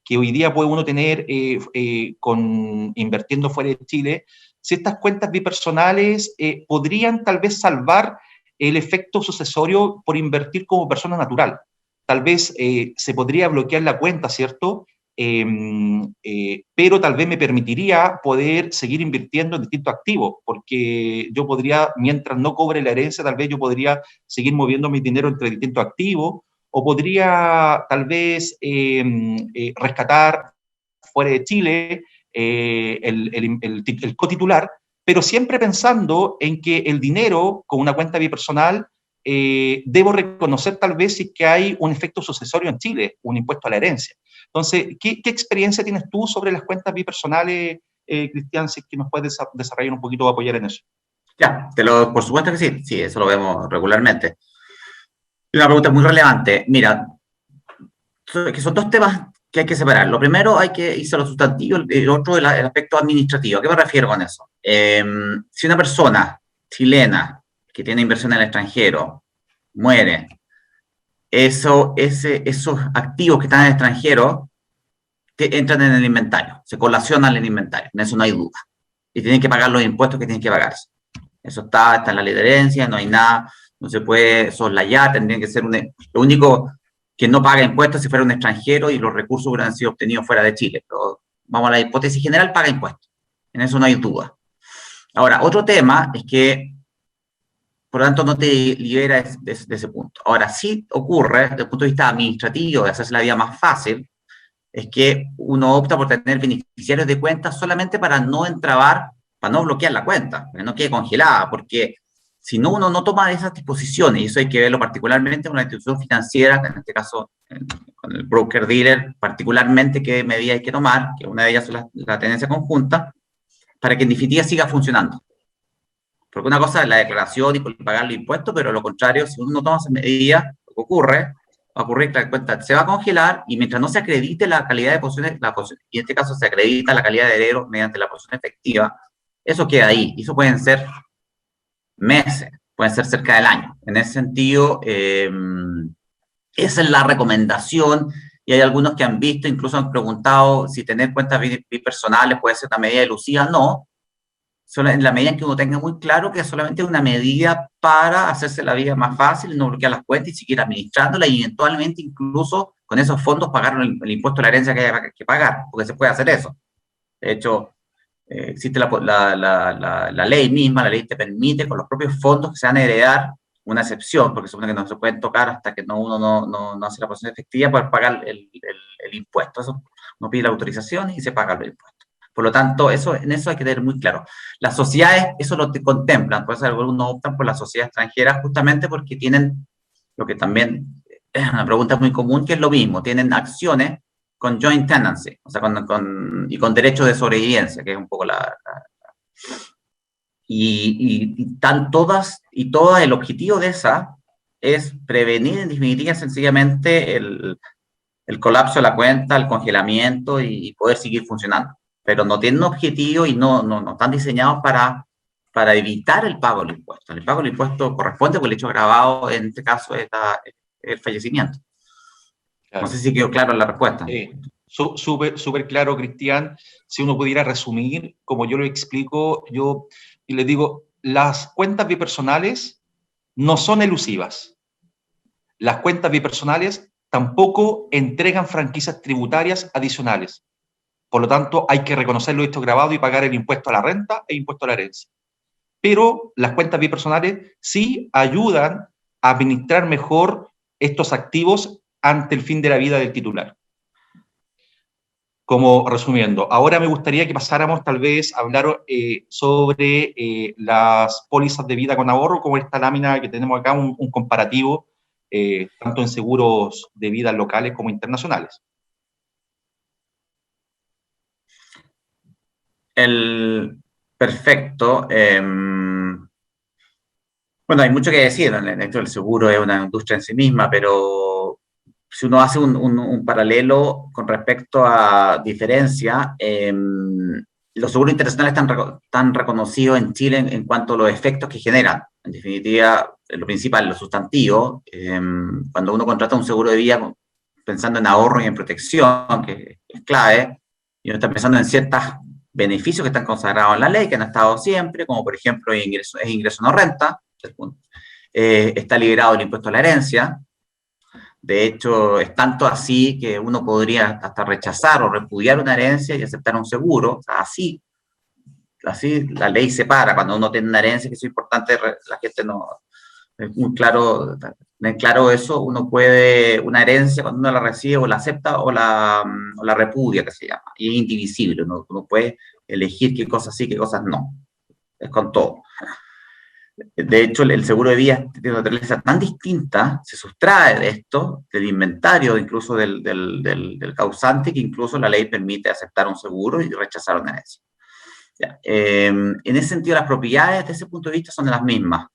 que hoy día puede uno tener invirtiendo fuera de Chile, si estas cuentas bipersonales podrían tal vez salvar el efecto sucesorio por invertir como persona natural. Tal vez se podría bloquear la cuenta, ¿cierto? Pero tal vez me permitiría poder seguir invirtiendo en distintos activos, porque yo podría, mientras no cobre la herencia, tal vez yo podría seguir moviendo mi dinero entre distintos activos, o podría tal vez rescatar fuera de Chile el cotitular, pero siempre pensando en que el dinero con una cuenta bipersonal debo reconocer tal vez si es que hay un efecto sucesorio en Chile, un impuesto a la herencia. Entonces, ¿qué experiencia tienes tú sobre las cuentas bipersonales, Cristian, si es que nos puedes desarrollar un poquito o apoyar en eso? Ya, por supuesto que sí, sí, eso lo vemos regularmente. Una pregunta muy relevante. Mira, que son dos temas que hay que separar. Lo primero hay que irse a lo sustantivo, el otro el aspecto administrativo. ¿A qué me refiero con eso? Si una persona chilena que tiene inversión en el extranjero muere, esos activos que están en el extranjero entran en el inventario, se colacionan en el inventario, en eso no hay duda. Y tienen que pagar los impuestos que tienen que pagarse. Eso está en la ley de herencia, no hay nada, no se puede soslayar, tendrían que ser lo único que no paga impuestos si fuera un extranjero y los recursos hubieran sido obtenidos fuera de Chile. Pero vamos a la hipótesis general, paga impuestos. En eso no hay duda. Ahora, otro tema es que, por lo tanto, no te libera de ese punto. Ahora, sí ocurre, desde el punto de vista administrativo, de hacerse la vida más fácil, es que uno opta por tener beneficiarios de cuenta solamente para no entrabar, para no bloquear la cuenta, para que no quede congelada, porque si no, uno no toma esas disposiciones, y eso hay que verlo particularmente con la institución financiera, en este caso con el broker dealer, particularmente qué medidas hay que tomar, que una de ellas es la tenencia conjunta, para que en definitiva siga funcionando. Porque una cosa es la declaración y pagar los impuestos, pero lo contrario, si uno no toma esas medidas, lo que ocurre va a ocurrir que la cuenta se va a congelar y mientras no se acredite la calidad de posiciones, y en este caso se acredita la calidad de heredero mediante la posición efectiva, eso queda ahí. Y eso pueden ser meses, pueden ser cerca del año. En ese sentido, esa es la recomendación y hay algunos que han visto, incluso han preguntado si tener cuentas bipersonales puede ser una medida elusiva. No, solo en la medida en que uno tenga muy claro que es solamente una medida para hacerse la vida más fácil, no bloquear las cuentas y seguir administrándola y eventualmente incluso con esos fondos pagar el impuesto a la herencia que haya que pagar, porque se puede hacer eso. De hecho, existe la ley misma, la ley te permite con los propios fondos que se van a heredar una excepción, porque supone que no se pueden tocar hasta que uno no hace la posición efectiva para pagar el impuesto. Eso uno pide la autorización y se paga el impuesto. Por lo tanto, en eso hay que tener muy claro. Las sociedades, eso lo contemplan, por eso algunos optan por las sociedades extranjeras justamente porque tienen, lo que también es una pregunta muy común, que es lo mismo, tienen acciones con joint tenancy, o sea, y con derecho de sobrevivencia, que es un poco y están todas, el objetivo de esa es prevenir, en definitiva, sencillamente el colapso de la cuenta, el congelamiento y poder seguir funcionando. Pero no tienen un objetivo y no están diseñados para evitar el pago del impuesto. El pago del impuesto corresponde por el hecho agravado, en este caso, es el fallecimiento. Claro. No sé si quedó claro la respuesta. Súper claro, Cristian. Si uno pudiera resumir, como yo lo explico, y les digo, las cuentas bipersonales no son elusivas. Las cuentas bipersonales tampoco entregan franquicias tributarias adicionales. Por lo tanto, hay que reconocerlo esto grabado y pagar el impuesto a la renta e impuesto a la herencia. Pero las cuentas bipersonales sí ayudan a administrar mejor estos activos ante el fin de la vida del titular. Como resumiendo, ahora me gustaría que pasáramos tal vez a hablar sobre las pólizas de vida con ahorro, como esta lámina que tenemos acá, un comparativo, tanto en seguros de vida locales como internacionales. Perfecto. Bueno, hay mucho que decir. Esto del seguro es una industria en sí misma, pero si uno hace un paralelo con respecto a diferencia, los seguros internacionales están reconocidos en Chile en cuanto a los efectos que generan. En definitiva, lo principal, lo sustantivo, cuando uno contrata un seguro de vida pensando en ahorro y en protección, que es clave, y uno está pensando en ciertos beneficios que están consagrados en la ley, que han estado siempre, como por ejemplo ingreso no renta, está liberado el impuesto a la herencia. De hecho, es tanto así que uno podría hasta rechazar o repudiar una herencia y aceptar un seguro. O sea, así la ley separa. Cuando uno tiene una herencia, que es importante, la gente no es muy claro, eso. Uno puede, una herencia, cuando uno la recibe, o la acepta o la repudia, que se llama, y es indivisible. Uno puede elegir qué cosas sí, qué cosas no. Es con todo. De hecho, el seguro de vida tiene una naturaleza tan distinta, se sustrae de esto, del inventario, incluso del causante, que incluso la ley permite aceptar un seguro y rechazar una herencia. En ese sentido, las propiedades, desde ese punto de vista, son las mismas.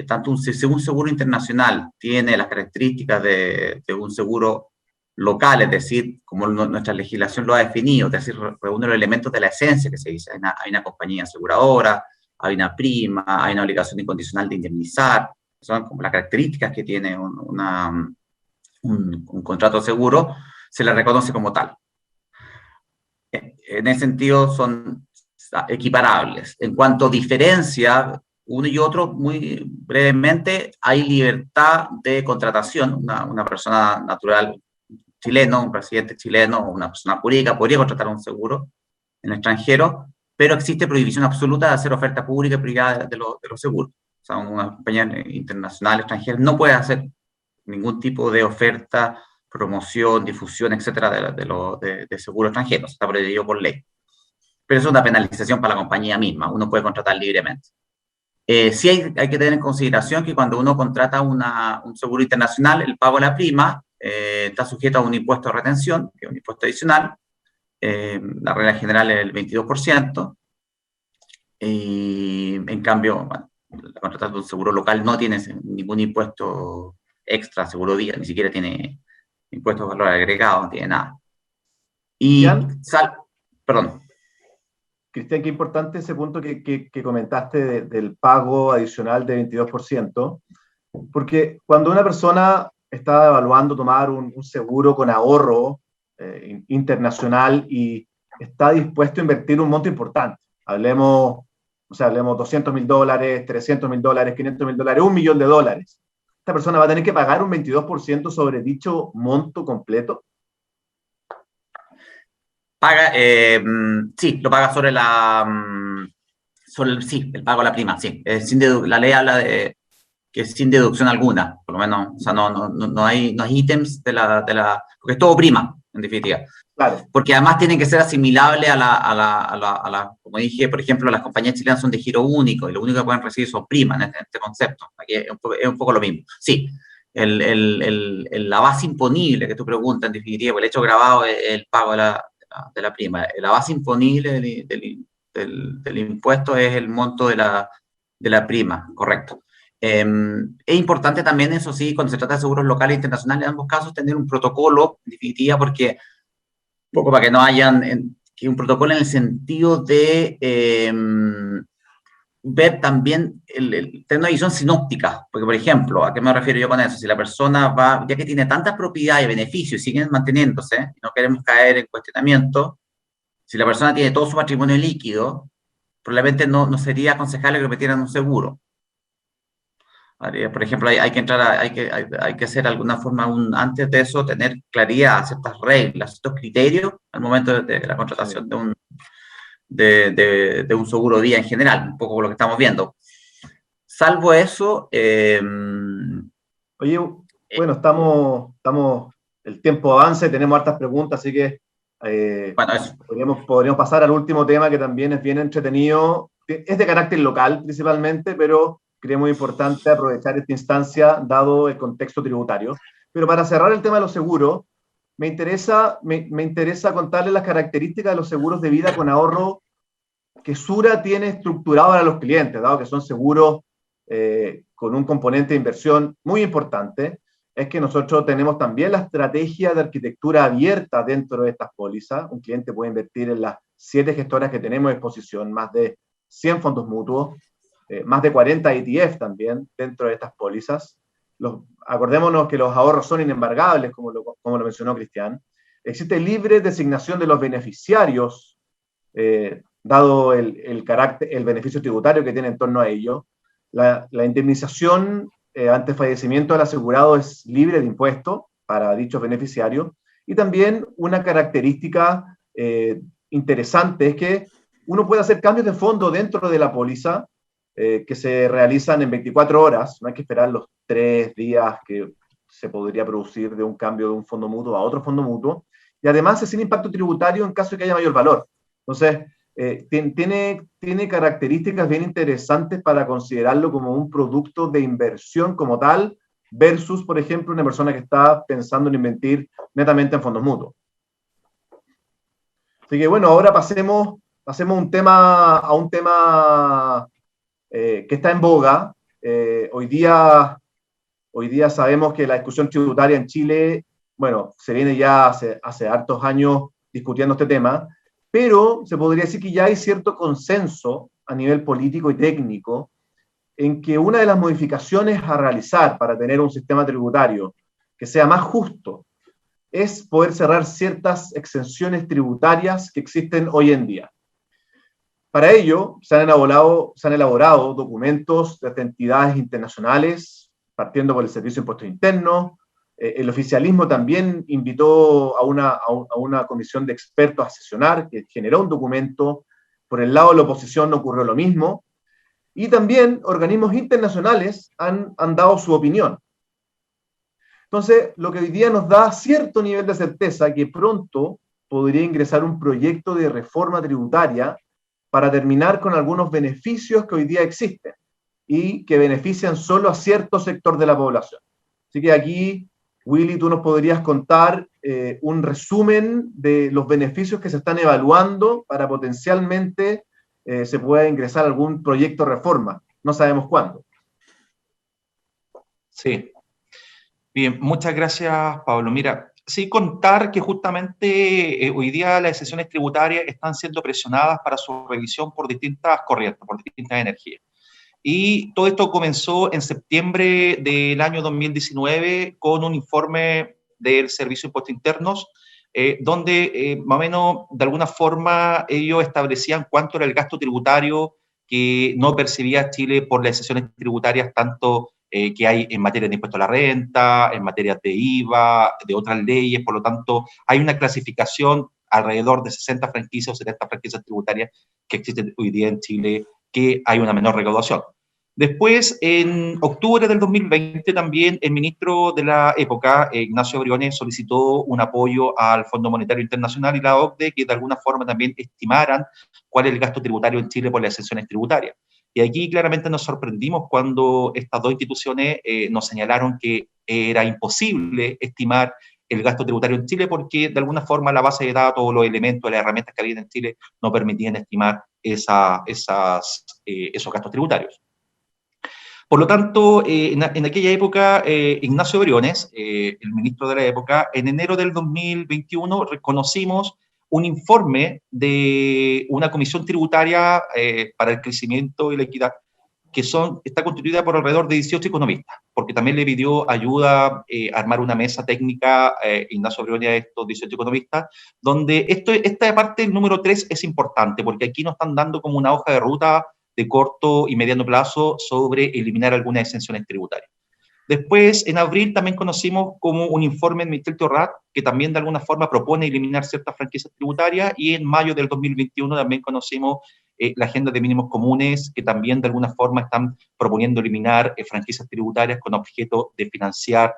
Tanto si un seguro internacional tiene las características de un seguro local, es decir, como nuestra legislación lo ha definido, es decir, reúne los elementos de la esencia que se dice. Hay una compañía aseguradora, hay una prima, hay una obligación incondicional de indemnizar, son como las características que tiene un contrato de seguro, se le reconoce como tal. En ese sentido son equiparables. En cuanto a diferencia, uno y otro, muy brevemente, hay libertad de contratación. Una persona natural chileno, un residente chileno o una persona jurídica podría contratar un seguro en el extranjero, pero existe prohibición absoluta de hacer oferta pública y privada de los seguros. O sea, una compañía internacional extranjera no puede hacer ningún tipo de oferta, promoción, difusión, etcétera, de seguros extranjeros. Está prohibido por ley. Pero eso es una penalización para la compañía misma. Uno puede contratar libremente. Sí hay que tener en consideración que cuando uno contrata un seguro internacional, el pago de la prima está sujeto a un impuesto de retención, que es un impuesto adicional. La regla general es el 22%, y en cambio, bueno, la contratación de un seguro local no tiene ningún impuesto extra, seguro día, ni siquiera tiene impuesto de valor agregado, no tiene nada. Y perdón. Cristian, qué importante ese punto que comentaste del pago adicional de 22%, porque cuando una persona está evaluando tomar un seguro con ahorro internacional y está dispuesto a invertir un monto importante, hablemos $200,000, $300,000, $500,000, $1 millón, esta persona va a tener que pagar un 22% sobre dicho monto completo. Sí, lo paga sobre el pago de la prima, sí. La ley habla de que es sin deducción alguna, por lo menos, o sea, no hay ítems porque es todo prima, en definitiva. Claro. Porque además tienen que ser asimilables como dije, por ejemplo, las compañías chilenas son de giro único, y lo único que pueden recibir son primas en este concepto. Aquí es un poco lo mismo. Sí, la base imponible que tú preguntas, en definitiva, el hecho grabado es el pago de la prima. La base imponible del impuesto es el monto de la De la prima, correcto. Es importante también, eso sí, cuando se trata de seguros locales e internacionales, en ambos casos, tener un protocolo, en definitiva, porque, poco para que no hayan, que un protocolo en el sentido de ver también, tener una visión sinóptica, porque, por ejemplo, ¿a qué me refiero yo con eso? Si la persona va, ya que tiene tanta propiedad y beneficios y siguen manteniéndose, y no queremos caer en cuestionamiento, si la persona tiene todo su patrimonio líquido, probablemente no sería aconsejable que lo metieran en un seguro. ¿Vale? Por ejemplo, hay que entrar, hay que hacer alguna forma, antes de eso, tener claridad, ciertas reglas, ciertos criterios al momento de la contratación de un seguro día en general, un poco lo que estamos viendo. Salvo eso... Oye, bueno, estamos, el tiempo avanza y tenemos hartas preguntas, así que bueno, eso. podríamos pasar al último tema, que también es bien entretenido. Es de carácter local principalmente, pero creemos importante aprovechar esta instancia dado el contexto tributario. Pero para cerrar el tema de los seguros, me interesa contarles las características de los seguros de vida con ahorro que Sura tiene estructurado para los clientes, dado que son seguros con un componente de inversión muy importante. Es que nosotros tenemos también la estrategia de arquitectura abierta dentro de estas pólizas. Un cliente puede invertir en las 7 gestoras que tenemos a disposición, más de 100 fondos mutuos, más de 40 ETF también dentro de estas pólizas. Acordémonos que los ahorros son inembargables, como lo mencionó Cristian. Existe libre designación de los beneficiarios, dado el beneficio tributario que tiene en torno a ello. La indemnización ante fallecimiento del asegurado es libre de impuestos para dichos beneficiarios. Y también una característica interesante es que uno puede hacer cambios de fondo dentro de la póliza que se realizan en 24 horas. No hay que esperar los 3 días que se podría producir de un cambio de un fondo mutuo a otro fondo mutuo. Y además es sin impacto tributario en caso de que haya mayor valor. Entonces, tiene características bien interesantes para considerarlo como un producto de inversión como tal, versus, por ejemplo, una persona que está pensando en invertir netamente en fondos mutuos. Así que bueno, ahora pasemos a un tema que está en boga. Hoy día sabemos que la discusión tributaria en Chile, bueno, se viene ya hace hartos años discutiendo este tema, pero se podría decir que ya hay cierto consenso a nivel político y técnico en que una de las modificaciones a realizar para tener un sistema tributario que sea más justo es poder cerrar ciertas exenciones tributarias que existen hoy en día. Para ello, se han elaborado documentos de entidades internacionales, partiendo por el Servicio de Impuestos Internos. El oficialismo también invitó a una comisión de expertos a sesionar, que generó un documento. Por el lado de la oposición ocurrió lo mismo. Y también organismos internacionales han dado su opinión. Entonces, lo que hoy día nos da cierto nivel de certeza que pronto podría ingresar un proyecto de reforma tributaria para terminar con algunos beneficios que hoy día existen y que benefician solo a cierto sector de la población. Así que aquí, Willy, tú nos podrías contar un resumen de los beneficios que se están evaluando para potencialmente se pueda ingresar algún proyecto de reforma. No sabemos cuándo. Sí. Bien, muchas gracias, Pablo. Mira, sí contar que justamente hoy día las exenciones tributarias están siendo presionadas para su revisión por distintas corrientes, por distintas energías. Y todo esto comenzó en septiembre del año 2019 con un informe del Servicio de Impuestos Internos, donde más o menos, de alguna forma, ellos establecían cuánto era el gasto tributario que no percibía Chile por las exenciones tributarias, tanto que hay en materia de impuesto a la renta, en materia de IVA, de otras leyes. Por lo tanto, hay una clasificación alrededor de 60 franquicias o 70 franquicias tributarias que existen hoy día en Chile, que hay una menor recaudación. Después, en octubre del 2020, también el ministro de la época, Ignacio Briones, solicitó un apoyo al Fondo Monetario Internacional y la OCDE, que de alguna forma también estimaran cuál es el gasto tributario en Chile por las exenciones tributarias. Y aquí claramente nos sorprendimos cuando estas dos instituciones nos señalaron que era imposible estimar el gasto tributario en Chile porque de alguna forma la base de datos, los elementos, las herramientas que había en Chile no permitían estimar esos gastos tributarios. Por lo tanto, en aquella época, Ignacio Briones, el ministro de la época, en enero del 2021 reconocimos un informe de una comisión tributaria para el crecimiento y la equidad, que está constituida por alrededor de 18 economistas, porque también le pidió ayuda a armar una mesa técnica, Ignacio Briones, a estos 18 economistas, donde esta parte, el número 3, es importante, porque aquí nos están dando como una hoja de ruta de corto y mediano plazo sobre eliminar algunas exenciones tributarias. Después, en abril, también conocimos como un informe del Ministerio Torrat, que también de alguna forma propone eliminar ciertas franquicias tributarias, y en mayo del 2021 también conocimos la agenda de mínimos comunes, que también de alguna forma están proponiendo eliminar franquicias tributarias con objeto de financiar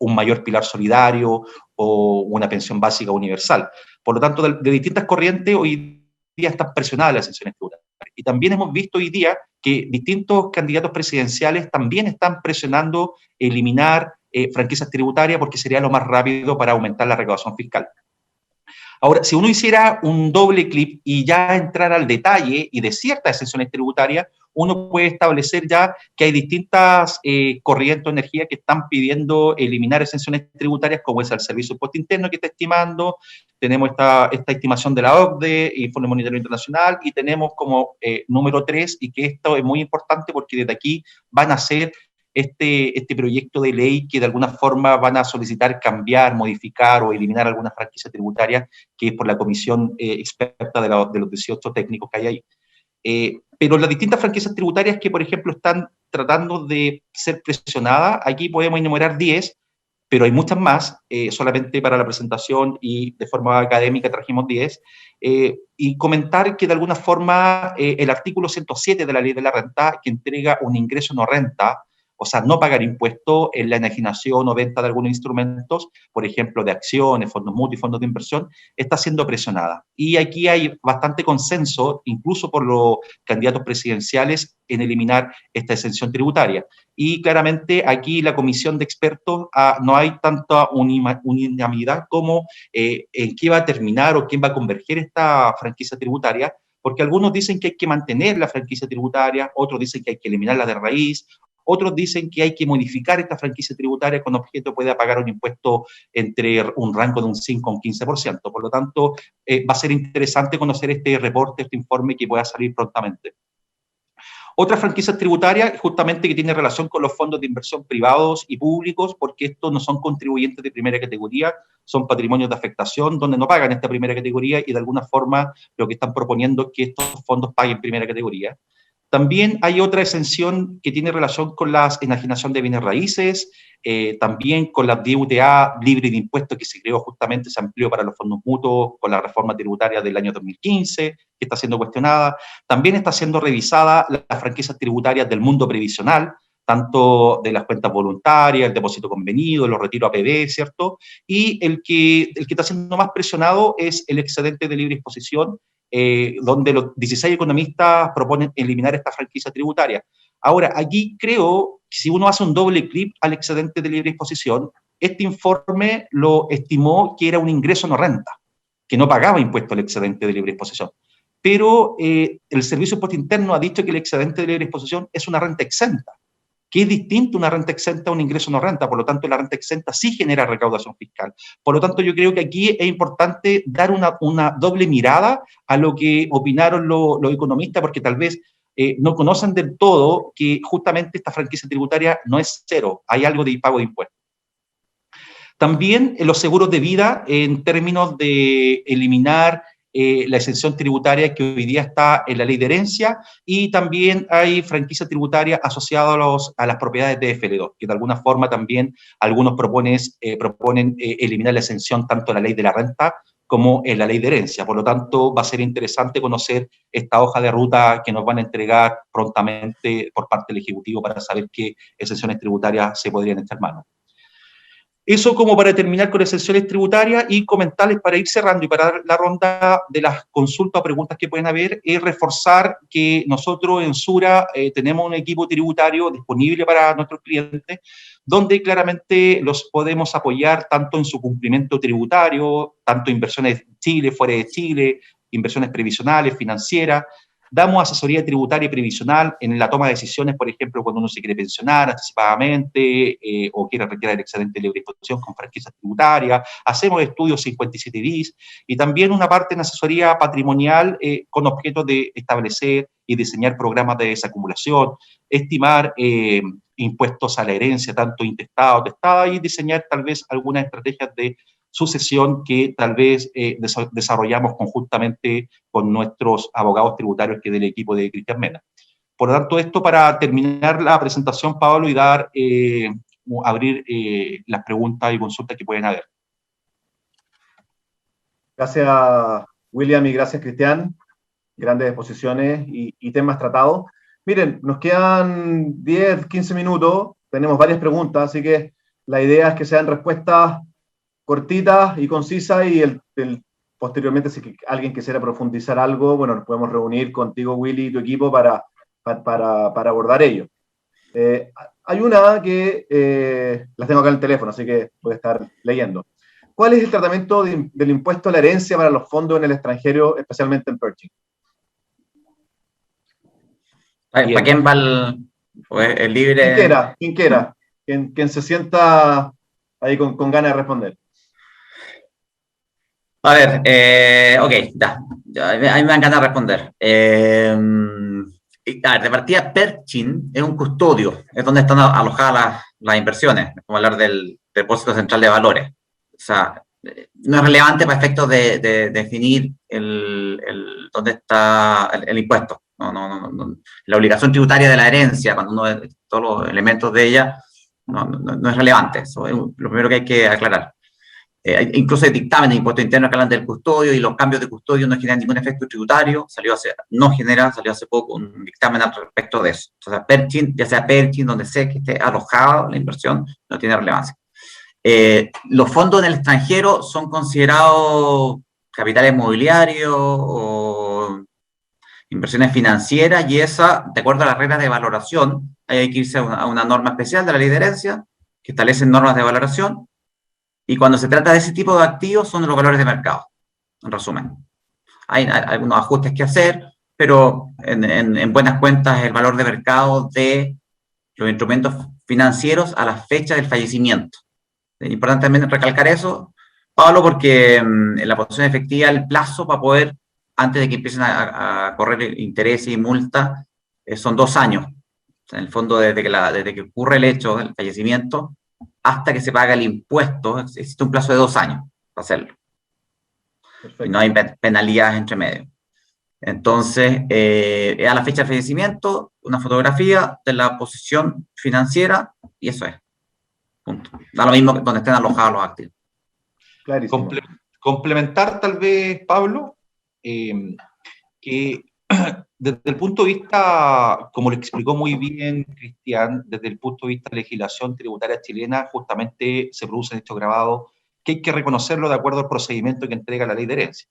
un mayor pilar solidario o una pensión básica universal. Por lo tanto, de distintas corrientes, hoy día están presionadas las exenciones tributarias. Y también hemos visto hoy día que distintos candidatos presidenciales también están presionando eliminar franquicias tributarias porque sería lo más rápido para aumentar la recaudación fiscal. Ahora, si uno hiciera un doble clic y ya entrar al detalle y de ciertas exenciones tributarias, uno puede establecer ya que hay distintas corrientes de energía que están pidiendo eliminar exenciones tributarias, como es el Servicio de Impuesto Interno que está estimando, tenemos esta estimación de la OCDE, Informe Monetario Internacional, y tenemos como número 3, y que esto es muy importante porque desde aquí van a ser este proyecto de ley que de alguna forma van a solicitar cambiar, modificar o eliminar algunas franquicias tributarias, que es por la comisión experta de los 18 técnicos que hay ahí. Pero las distintas franquicias tributarias que, por ejemplo, están tratando de ser presionadas, aquí podemos enumerar 10, pero hay muchas más, solamente para la presentación y de forma académica trajimos 10, y comentar que de alguna forma el artículo 107 de la Ley de la Renta, que entrega un ingreso no renta, o sea, no pagar impuestos en la enajenación o venta de algunos instrumentos, por ejemplo, de acciones, fondos mutuos y fondos de inversión, está siendo presionada. Y aquí hay bastante consenso, incluso por los candidatos presidenciales, en eliminar esta exención tributaria. Y claramente aquí la comisión de expertos no hay tanta unanimidad como en qué va a terminar o quién va a converger esta franquicia tributaria, porque algunos dicen que hay que mantener la franquicia tributaria, otros dicen que hay que eliminarla de raíz, otros dicen que hay que modificar esta franquicia tributaria con objeto pueda pagar un impuesto entre un rango de un 5 a un 15%. Por lo tanto, va a ser interesante conocer este reporte, este informe que pueda salir prontamente. Otra franquicia tributaria, justamente que tiene relación con los fondos de inversión privados y públicos, porque estos no son contribuyentes de primera categoría, son patrimonios de afectación donde no pagan esta primera categoría y de alguna forma lo que están proponiendo es que estos fondos paguen primera categoría. También hay otra exención que tiene relación con la enajenación de bienes raíces, también con la DUTA libre de impuestos que se creó justamente, se amplió para los fondos mutuos con la reforma tributaria del año 2015, que está siendo cuestionada. También está siendo revisada las franquicias tributarias del mundo previsional, tanto de las cuentas voluntarias, el depósito convenido, los retiros APB, ¿cierto? Y el que está siendo más presionado es el excedente de libre disposición, donde los 16 economistas proponen eliminar esta franquicia tributaria. Ahora, aquí creo que si uno hace un doble clic al excedente de libre disposición, este informe lo estimó que era un ingreso no renta, que no pagaba impuesto al excedente de libre disposición. Pero el Servicio de Impuesto Interno ha dicho que el excedente de libre disposición es una renta exenta, que es distinto una renta exenta a un ingreso no renta, por lo tanto la renta exenta sí genera recaudación fiscal. Por lo tanto, yo creo que aquí es importante dar una doble mirada a lo que opinaron los economistas, porque tal vez no conocen del todo que justamente esta franquicia tributaria no es cero, hay algo de pago de impuestos. También los seguros de vida, en términos de eliminar la exención tributaria que hoy día está en la ley de herencia, y también hay franquicia tributaria asociada a las propiedades de FL2, que de alguna forma también algunos proponen eliminar la exención tanto en la ley de la renta como en la ley de herencia. Por lo tanto, va a ser interesante conocer esta hoja de ruta que nos van a entregar prontamente por parte del Ejecutivo para saber qué exenciones tributarias se podrían echar mano. Eso como para terminar con exenciones tributarias, y comentarles para ir cerrando y para dar la ronda de las consultas o preguntas que pueden haber, es reforzar que nosotros en Sura tenemos un equipo tributario disponible para nuestros clientes, donde claramente los podemos apoyar tanto en su cumplimiento tributario, tanto inversiones en Chile, fuera de Chile, inversiones previsionales, financieras, Damos asesoría tributaria y previsional en la toma de decisiones, por ejemplo, cuando uno se quiere pensionar anticipadamente o quiere retirar el excedente de libre disposición con franquicias tributarias. Hacemos estudios 57 bis y también una parte en asesoría patrimonial con objeto de establecer y diseñar programas de desacumulación, estimar impuestos a la herencia, tanto intestada o testada, y diseñar tal vez algunas estrategias de sucesión que tal vez desarrollamos conjuntamente con nuestros abogados tributarios que del equipo de Cristian Mena. Por lo tanto, esto para terminar la presentación, Pablo, y abrir las preguntas y consultas que pueden haber. Gracias, William, y gracias, Cristian. Grandes exposiciones y temas tratados. Miren, nos quedan 10, 15 minutos, tenemos varias preguntas, así que la idea es que sean respuestas cortitas y concisas y posteriormente, si alguien quisiera profundizar algo, bueno, nos podemos reunir contigo, Willy, y tu equipo para abordar ello. Hay una que las tengo acá en el teléfono, así que voy a estar leyendo. ¿Cuál es el tratamiento del impuesto a la herencia para los fondos en el extranjero, especialmente en Pershing? ¿Para quién va el libre? Quien quiera. Quien se sienta ahí con ganas de responder. A ver, ok, ya. A mí me dan ganas de responder. A ver, de partida, Pershing es un custodio, es donde están alojadas las inversiones, como hablar del depósito central de valores. O sea, no es relevante para efectos de definir dónde está el impuesto. No. La obligación tributaria de la herencia, cuando uno ve todos los elementos de ella, no es relevante. Eso es lo primero que hay que aclarar. Incluso hay dictamen de impuesto interno que hablan del custodio y los cambios de custodio no generan ningún efecto tributario. Salió hace poco un dictamen al respecto de eso. O sea, Pershing, ya sea Pershing, donde sea que esté alojada la inversión, no tiene relevancia. Los fondos en el extranjero son considerados capitales mobiliarios o inversiones financieras y esa, de acuerdo a las reglas de valoración, hay que irse a una norma especial de la ley de herencia que establece normas de valoración. Y cuando se trata de ese tipo de activos, son los valores de mercado, en resumen. Hay algunos ajustes que hacer, pero en buenas cuentas el valor de mercado de los instrumentos financieros a la fecha del fallecimiento. Es importante también recalcar eso, Pablo, porque en la posición efectiva el plazo para poder, antes de que empiecen a correr intereses y multas, son 2 años. O sea, en el fondo, desde que ocurre el hecho del fallecimiento, hasta que se paga el impuesto, existe un plazo de 2 años para hacerlo. Perfecto. Y no hay penalidades entre medio. Entonces, a la fecha de fallecimiento, una fotografía de la posición financiera, y eso es. Punto. Da lo mismo que donde estén alojados los activos. Clarísimo. Complementar tal vez, Pablo, que desde el punto de vista, como lo explicó muy bien Cristian, desde el punto de vista de legislación tributaria chilena, justamente se producen estos grabados que hay que reconocerlo de acuerdo al procedimiento que entrega la ley de herencia.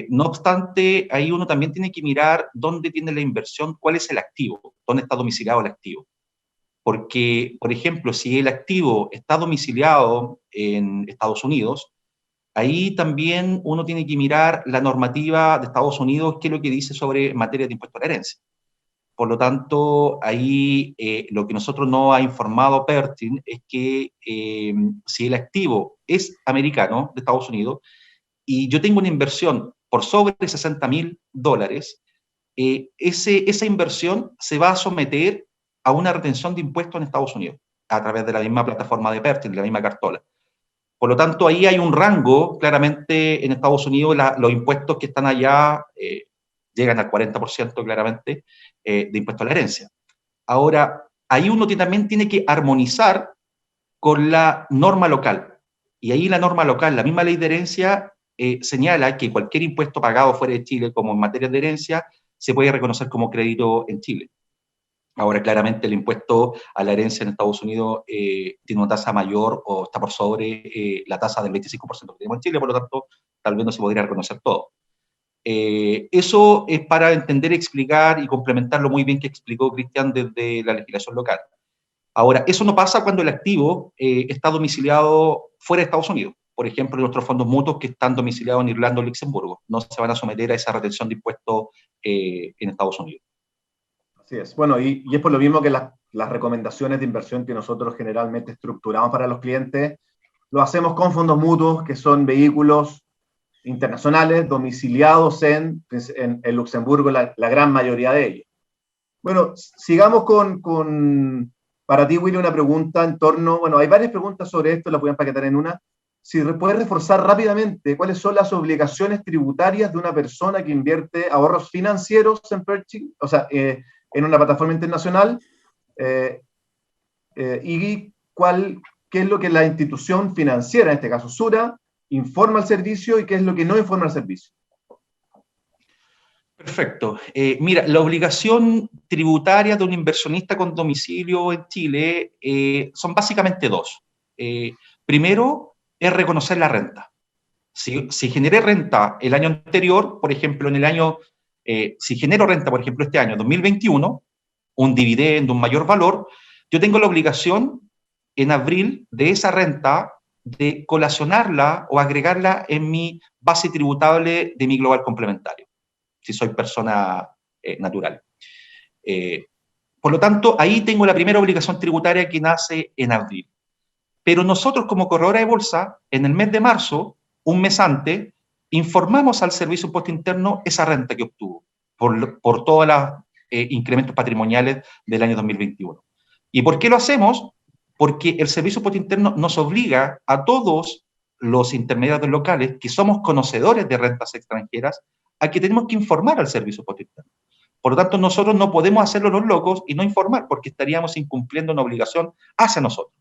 No obstante, ahí uno también tiene que mirar dónde tiene la inversión, cuál es el activo, dónde está domiciliado el activo. Porque, por ejemplo, si el activo está domiciliado en Estados Unidos, ahí también uno tiene que mirar la normativa de Estados Unidos, qué es lo que dice sobre materia de impuesto a la herencia. Por lo tanto, ahí lo que nosotros nos ha informado Pershing es que si el activo es americano, de Estados Unidos, y yo tengo una inversión por sobre $60,000, esa inversión se va a someter a una retención de impuestos en Estados Unidos, a través de la misma plataforma de Pershing, de la misma cartola. Por lo tanto, ahí hay un rango, claramente en Estados Unidos los impuestos que están allá llegan al 40% claramente de impuesto a la herencia. Ahora, ahí uno también tiene que armonizar con la norma local. Y ahí la norma local, la misma ley de herencia, señala que cualquier impuesto pagado fuera de Chile, como en materia de herencia, se puede reconocer como crédito en Chile. Ahora, claramente, el impuesto a la herencia en Estados Unidos tiene una tasa mayor o está por sobre la tasa del 25% que tenemos en Chile, por lo tanto, tal vez no se podría reconocer todo. Eso es para entender, explicar y complementar lo muy bien que explicó Cristian desde la legislación local. Ahora, eso no pasa cuando el activo está domiciliado fuera de Estados Unidos. por ejemplo, nuestros fondos mutuos que están domiciliados en Irlanda o Luxemburgo. No se van a someter a esa retención de impuestos en Estados Unidos. Así es. Bueno, y es por lo mismo que las recomendaciones de inversión que nosotros generalmente estructuramos para los clientes, lo hacemos con fondos mutuos, que son vehículos internacionales domiciliados en Luxemburgo, la gran mayoría de ellos. Bueno, sigamos para ti, Willy, una pregunta en torno, bueno, hay varias preguntas sobre esto, las voy a empaquetar en una. Si puedes reforzar rápidamente cuáles son las obligaciones tributarias de una persona que invierte ahorros financieros en Pershing, o sea, en una plataforma internacional, y qué es lo que la institución financiera, en este caso Sura, informa al servicio y qué es lo que no informa al servicio. Perfecto. Mira, la obligación tributaria de un inversionista con domicilio en Chile son básicamente dos. Primero, es reconocer la renta. Si generé renta el año anterior, por ejemplo, si genero renta, por ejemplo, este año 2021, un dividendo, un mayor valor, yo tengo la obligación en abril de esa renta de colacionarla o agregarla en mi base tributable de mi global complementario, si soy persona natural. Por lo tanto, ahí tengo la primera obligación tributaria que nace en abril. Pero nosotros como corredora de bolsa, en el mes de marzo, un mes antes, informamos al Servicio de Impuesto Interno esa renta que obtuvo por todos los incrementos patrimoniales del año 2021. ¿Y por qué lo hacemos? Porque el Servicio de Impuesto Interno nos obliga a todos los intermediarios locales, que somos conocedores de rentas extranjeras, a que tenemos que informar al Servicio de Impuesto Interno. Por lo tanto, nosotros no podemos hacerlo los locos y no informar, porque estaríamos incumpliendo una obligación hacia nosotros.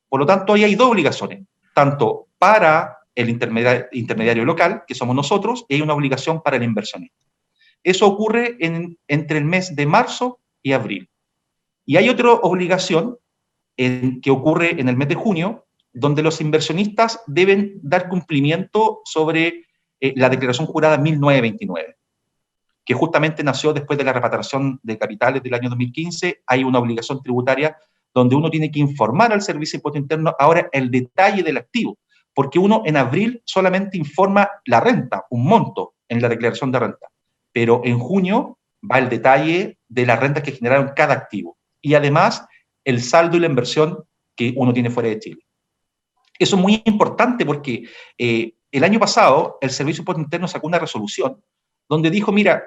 Por lo tanto, ahí hay dos obligaciones, tanto para el intermediario local, que somos nosotros, y hay una obligación para el inversionista. Eso ocurre entre el mes de marzo y abril. Y hay otra obligación que ocurre en el mes de junio, donde los inversionistas deben dar cumplimiento sobre la declaración jurada 1929, que justamente nació después de la repatriación de capitales del año 2015. Hay una obligación tributaria donde uno tiene que informar al Servicio de Impuesto Interno ahora el detalle del activo, porque uno en abril solamente informa la renta, un monto en la declaración de renta, pero en junio va el detalle de las rentas que generaron cada activo, y además el saldo y la inversión que uno tiene fuera de Chile. Eso es muy importante porque el año pasado el Servicio de Impuesto Interno sacó una resolución donde dijo, mira,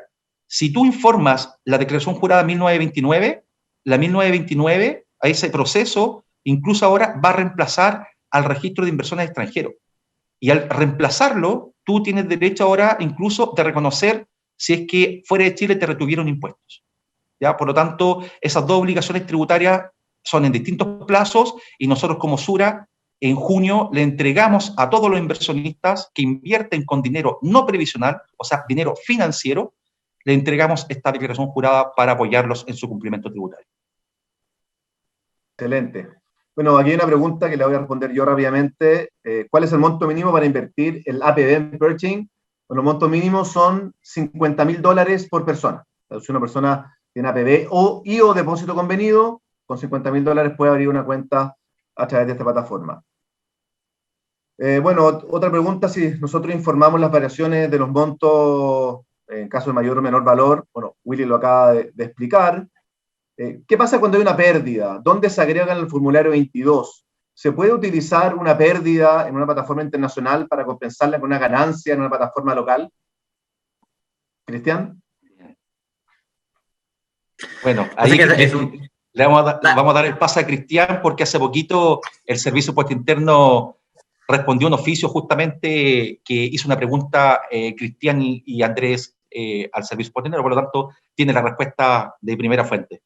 si tú informas la declaración jurada 1929, la 1929, a ese proceso, incluso ahora va a reemplazar al registro de inversiones extranjeros. Y al reemplazarlo, tú tienes derecho ahora incluso de reconocer si es que fuera de Chile te retuvieron impuestos. ¿Ya? Por lo tanto, esas dos obligaciones tributarias son en distintos plazos y nosotros como Sura, en junio, le entregamos a todos los inversionistas que invierten con dinero no previsional, o sea, dinero financiero, le entregamos esta declaración jurada para apoyarlos en su cumplimiento tributario. Excelente. Bueno, aquí hay una pregunta que le voy a responder yo rápidamente. ¿Cuál es el monto mínimo para invertir el APB en Pershing? Bueno, el monto mínimo son $50.000 por persona. Entonces, si una persona tiene APB o depósito convenido, con $50.000 puede abrir una cuenta a través de esta plataforma. Bueno, otra pregunta, si nosotros informamos las variaciones de los montos en caso de mayor o menor valor. Bueno, Willy lo acaba de explicar. ¿Qué pasa cuando hay una pérdida? ¿Dónde se agrega en el formulario 22? ¿Se puede utilizar una pérdida en una plataforma internacional para compensarla con una ganancia en una plataforma local? ¿Cristian? Bueno, ahí le vamos a dar el pase a Cristian, porque hace poquito el Servicio de Impuesto Interno respondió un oficio justamente que hizo una pregunta Cristian y Andrés al Servicio de Impuesto Interno, por lo tanto tiene la respuesta de primera fuente.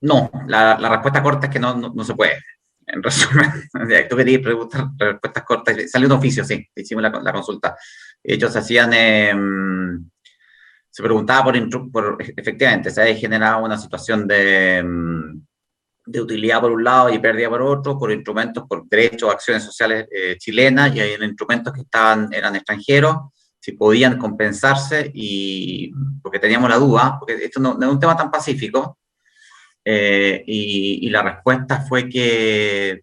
No, la respuesta corta es que no se puede. En resumen, tú querías preguntar respuestas cortas. Salió un oficio, sí, hicimos la consulta. Ellos hacían, se preguntaba efectivamente, se ha generado una situación de utilidad por un lado y pérdida por otro, por instrumentos, por derechos, acciones sociales chilenas, y hay instrumentos que eran extranjeros, si podían compensarse, y porque teníamos la duda, porque esto no es un tema tan pacífico, y la respuesta fue que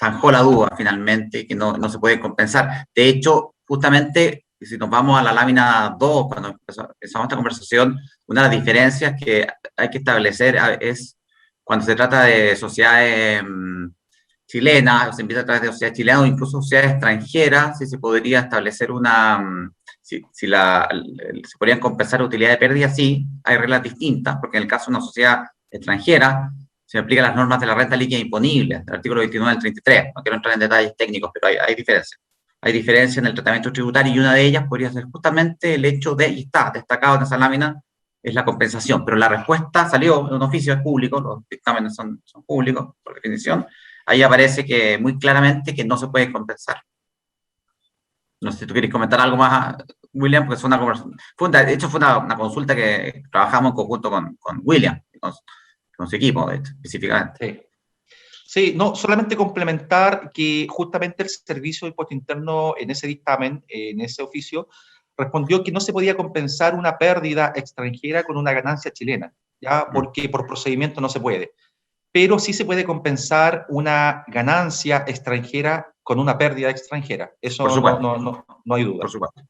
zanjó la duda finalmente, que no se puede compensar. De hecho, justamente, si nos vamos a la lámina 2, cuando empezamos esta conversación, una de las diferencias que hay que establecer es cuando se trata de sociedades chilenas, o se empieza a través de sociedades chilenas o incluso sociedades extranjeras, si se podría establecer si se podrían compensar utilidades de pérdida, sí, hay reglas distintas, porque en el caso de una sociedad extranjera se aplican las normas de la renta líquida imponible, del artículo 29 del 33, no quiero entrar en detalles técnicos, pero hay diferencias. Hay diferencias en el tratamiento tributario y una de ellas podría ser justamente el hecho de, y está destacado en esa lámina, es la compensación, pero la respuesta salió en un oficio, es público, los dictámenes son públicos, por definición. Ahí aparece que muy claramente que no se puede compensar. No sé si tú quieres comentar algo más, William, porque fue una conversación. De hecho, fue una consulta que trabajamos en conjunto con William, con su equipo, de hecho, específicamente. Sí, no, solamente complementar que justamente el Servicio de Impuesto Interno en ese dictamen, en ese oficio, respondió que no se podía compensar una pérdida extranjera con una ganancia chilena, ¿ya? Porque por procedimiento no se puede. Pero sí se puede compensar una ganancia extranjera con una pérdida extranjera. Eso no hay duda. Por supuesto.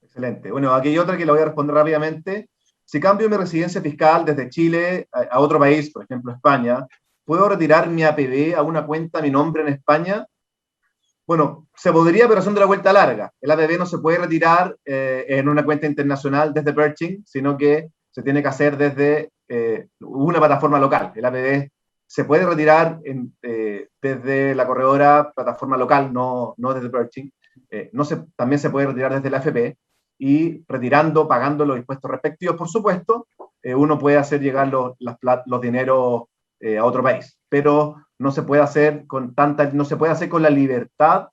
Excelente. Bueno, aquí hay otra que la voy a responder rápidamente. Si cambio mi residencia fiscal desde Chile a otro país, por ejemplo España, ¿puedo retirar mi APB a una cuenta a mi nombre en España? Bueno, se podría, pero son de la vuelta larga. El APB no se puede retirar en una cuenta internacional desde Pershing, sino que se tiene que hacer desde una plataforma local. El APB se puede retirar desde la corredora plataforma local, no desde Pershing. También se puede retirar desde la AFP y retirando, pagando los impuestos respectivos, por supuesto, uno puede hacer llegar los dineros a otro país, pero no se puede hacer no se puede hacer con la libertad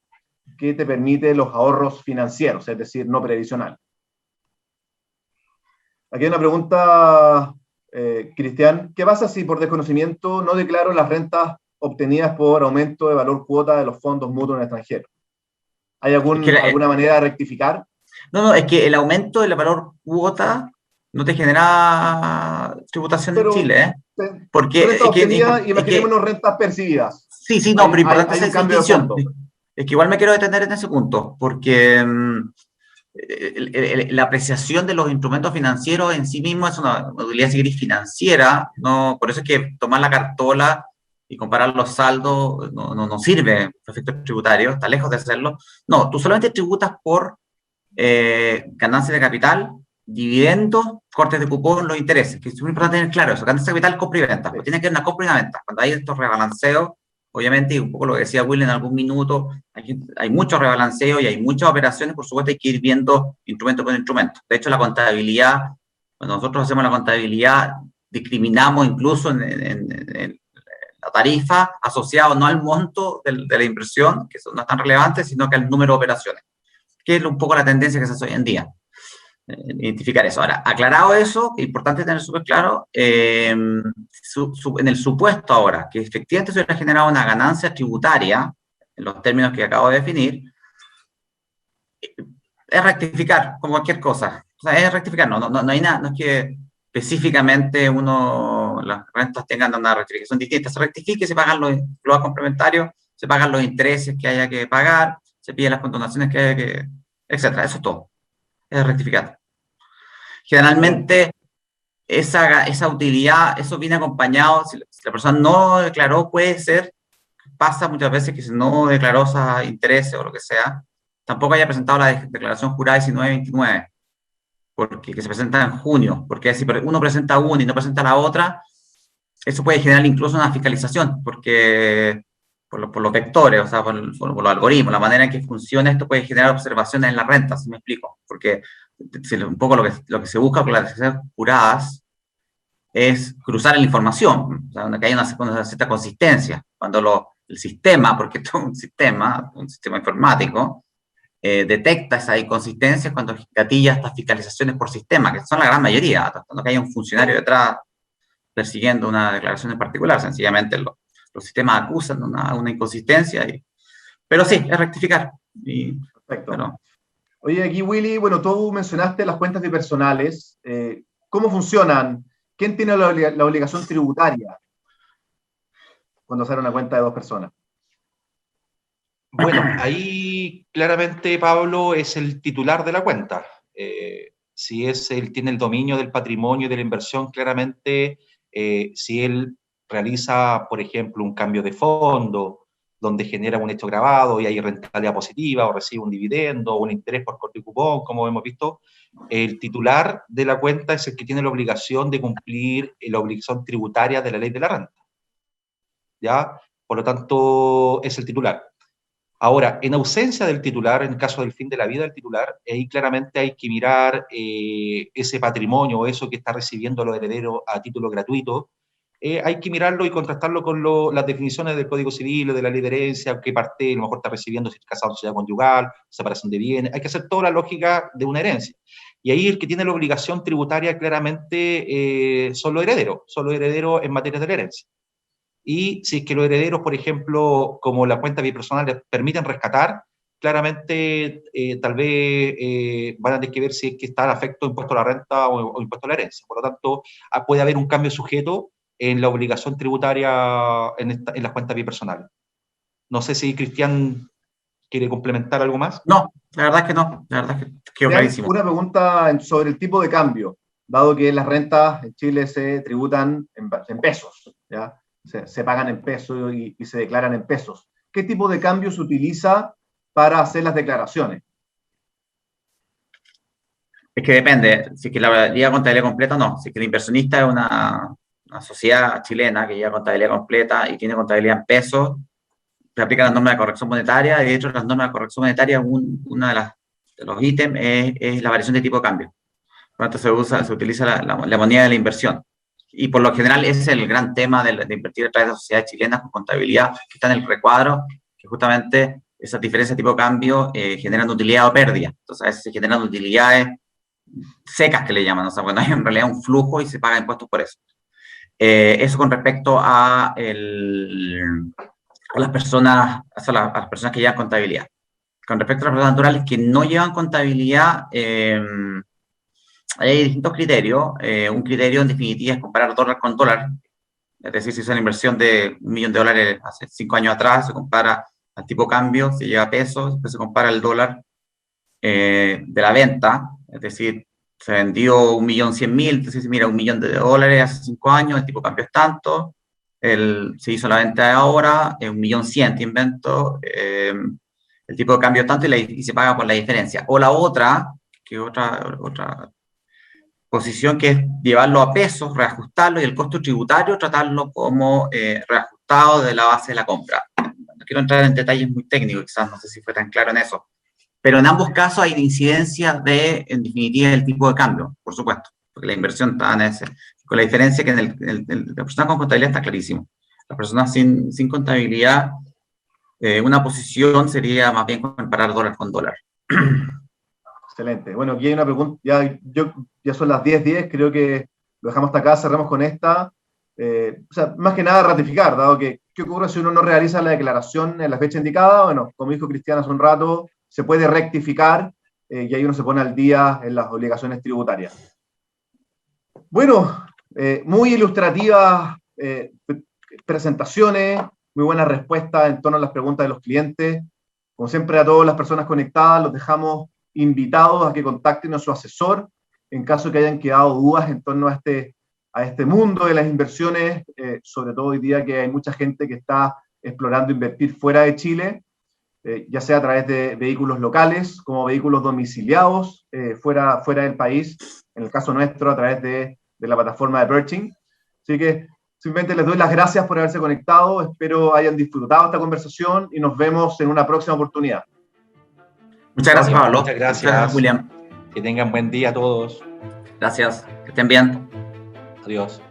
que te permite los ahorros financieros, es decir, no previsional. Aquí hay una pregunta, Cristian. ¿Qué pasa si por desconocimiento no declaro las rentas obtenidas por aumento de valor cuota de los fondos mutuos en el extranjero? ¿Hay alguna manera de rectificar? No, es que el aumento del valor cuota no te genera tributación en Chile, ¿eh? Porque rentas obtenidas, imaginémonos rentas percibidas. Sí, pero importante esa distinción. Es que igual me quiero detener en ese punto, porque la apreciación de los instrumentos financieros en sí mismo es una utilidad, si queréis, financiera, no, por eso es que tomar la cartola y comparar los saldos no sirve para efectos tributarios, está lejos de hacerlo. No, tú solamente tributas por ganancias de capital, dividendos, cortes de cupón, los intereses, que es muy importante tener claro eso, ganancias de capital, compra y venta, pues tiene que haber una compra y una venta. Cuando hay estos rebalanceos, obviamente, y un poco lo que decía Will en algún minuto, hay mucho rebalanceo y hay muchas operaciones, por supuesto hay que ir viendo instrumento por instrumento. De hecho, la contabilidad, cuando nosotros hacemos la contabilidad, discriminamos incluso en la tarifa asociado no al monto de la inversión, que eso no es tan relevante, sino que al número de operaciones, que es un poco la tendencia que se hace hoy en día. Identificar eso. Ahora, aclarado eso, es importante tener súper claro, en el supuesto ahora, que efectivamente se hubiera generado una ganancia tributaria, en los términos que acabo de definir, es rectificar, como cualquier cosa. O sea, es rectificar, no hay nada, no es que específicamente las rentas tengan una rectificación distinta, se rectifique, se pagan los complementarios, se pagan los intereses que haya que pagar, se piden las condonaciones que haya que, etcétera, eso es todo. Es rectificar. Generalmente, esa utilidad, eso viene acompañado, si la persona no declaró, pasa muchas veces que si no declaró esos intereses o lo que sea, tampoco haya presentado la declaración jurada 1929, porque que se presenta en junio, porque si uno presenta una y no presenta la otra, eso puede generar incluso una fiscalización, porque por los vectores, o sea, por los algoritmos, la manera en que funciona esto puede generar observaciones en la renta, si me explico, porque un poco lo que se busca con las declaraciones juradas es cruzar la información, o sea, donde hay una cierta consistencia, cuando el sistema, porque esto es un sistema informático, detecta esa inconsistencia cuando gatilla estas fiscalizaciones por sistema, que son la gran mayoría, tratando que haya un funcionario detrás persiguiendo una declaración en particular, sencillamente los sistemas acusan una inconsistencia, pero sí, es rectificar. Perfecto. Bueno. Oye, aquí Willy, bueno, tú mencionaste las cuentas bipersonales. ¿Cómo funcionan? ¿Quién tiene la obligación tributaria cuando sale una cuenta de dos personas? Bueno, ahí claramente Pablo es el titular de la cuenta. Si él tiene el dominio del patrimonio y de la inversión, claramente, si él realiza, por ejemplo, un cambio de fondo, donde genera un hecho grabado y hay rentabilidad positiva, o recibe un dividendo, o un interés por corto y cupón, como hemos visto, el titular de la cuenta es el que tiene la obligación de cumplir la obligación tributaria de la ley de la renta, ¿ya? Por lo tanto, es el titular. Ahora, en ausencia del titular, en caso del fin de la vida del titular, ahí claramente hay que mirar ese patrimonio o eso que está recibiendo los herederos a título gratuito. Hay que mirarlo y contrastarlo con las definiciones del Código Civil o de la ley de herencia, qué parte a lo mejor está recibiendo, si es casado en sociedad conyugal, separación de bienes. Hay que hacer toda la lógica de una herencia. Y ahí el que tiene la obligación tributaria claramente son los herederos en materia de la herencia. Y si es que los herederos, por ejemplo, como la cuenta bipersonal les permiten rescatar, claramente tal vez van a tener que ver si es que está el afecto impuesto a la renta o impuesto a la herencia. Por lo tanto, puede haber un cambio sujeto en la obligación tributaria en las cuentas bipersonales. No sé si Cristian quiere complementar algo más. No, la verdad es que no, la verdad es que quedó clarísimo. Una pregunta sobre el tipo de cambio, dado que las rentas en Chile se tributan en pesos, ¿ya? Se pagan en pesos y se declaran en pesos. ¿Qué tipo de cambio se utiliza para hacer las declaraciones? Es que depende, si es que la lleva contabilidad completa o no. Si es que el inversionista es una sociedad chilena que lleva contabilidad completa y tiene contabilidad en pesos, se aplican las normas de corrección monetaria, y de hecho las normas de corrección monetaria, uno de los ítems es la variación de tipo de cambio. Por lo tanto, se utiliza la moneda de la inversión. Y por lo general ese es el gran tema de invertir a través de sociedades chilenas con contabilidad, que está en el recuadro, que justamente esas diferencias de tipo de cambio generan utilidad o pérdida. Entonces a veces se generan utilidades secas que le llaman, o sea, cuando hay en realidad un flujo y se pagan impuestos por eso. Eso con respecto a las personas que llevan contabilidad. Con respecto a las personas naturales que no llevan contabilidad, hay distintos criterios. Un criterio, en definitiva, es comparar dólar con dólar. Es decir, si es una inversión de $1 millón hace 5 años atrás, se compara al tipo de cambio, se lleva a pesos, después se compara el dólar de la venta. Es decir, se vendió 1.100.000, entonces mira, $1 millón hace 5 años, el tipo de cambio es tanto. Se hizo la venta de ahora, 1.100.000, te invento. El tipo de cambio es tanto y se paga por la diferencia. O la otra, que otra posición, que es llevarlo a pesos, reajustarlo, y el costo tributario tratarlo como reajustado de la base de la compra. No quiero entrar en detalles muy técnicos, quizás no sé si fue tan claro en eso, pero en ambos casos hay incidencia en definitiva, del tipo de cambio, por supuesto, porque la inversión está en ese, con la diferencia que la persona con contabilidad está clarísimo. Las personas sin contabilidad, una posición sería más bien comparar dólar con dólar. Excelente. Bueno, aquí hay una pregunta, ya son las 10:10, creo que lo dejamos hasta acá, cerramos con esta. O sea, más que nada ratificar, dado que, ¿qué ocurre si uno no realiza la declaración en la fecha indicada? Bueno, como dijo Cristian hace un rato, se puede rectificar y ahí uno se pone al día en las obligaciones tributarias. Bueno, muy ilustrativas presentaciones, muy buenas respuestas en torno a las preguntas de los clientes. Como siempre, a todas las personas conectadas los dejamos invitados a que contacten a su asesor en caso que hayan quedado dudas en torno a este mundo de las inversiones, sobre todo hoy día que hay mucha gente que está explorando invertir fuera de Chile, ya sea a través de vehículos locales como vehículos domiciliados fuera del país, en el caso nuestro a través de la plataforma de Birching. Así que simplemente les doy las gracias por haberse conectado, espero hayan disfrutado esta conversación y nos vemos en una próxima oportunidad. Muchas gracias, Pablo. Muchas gracias, William. Que tengan buen día a todos. Gracias, que estén bien. Adiós.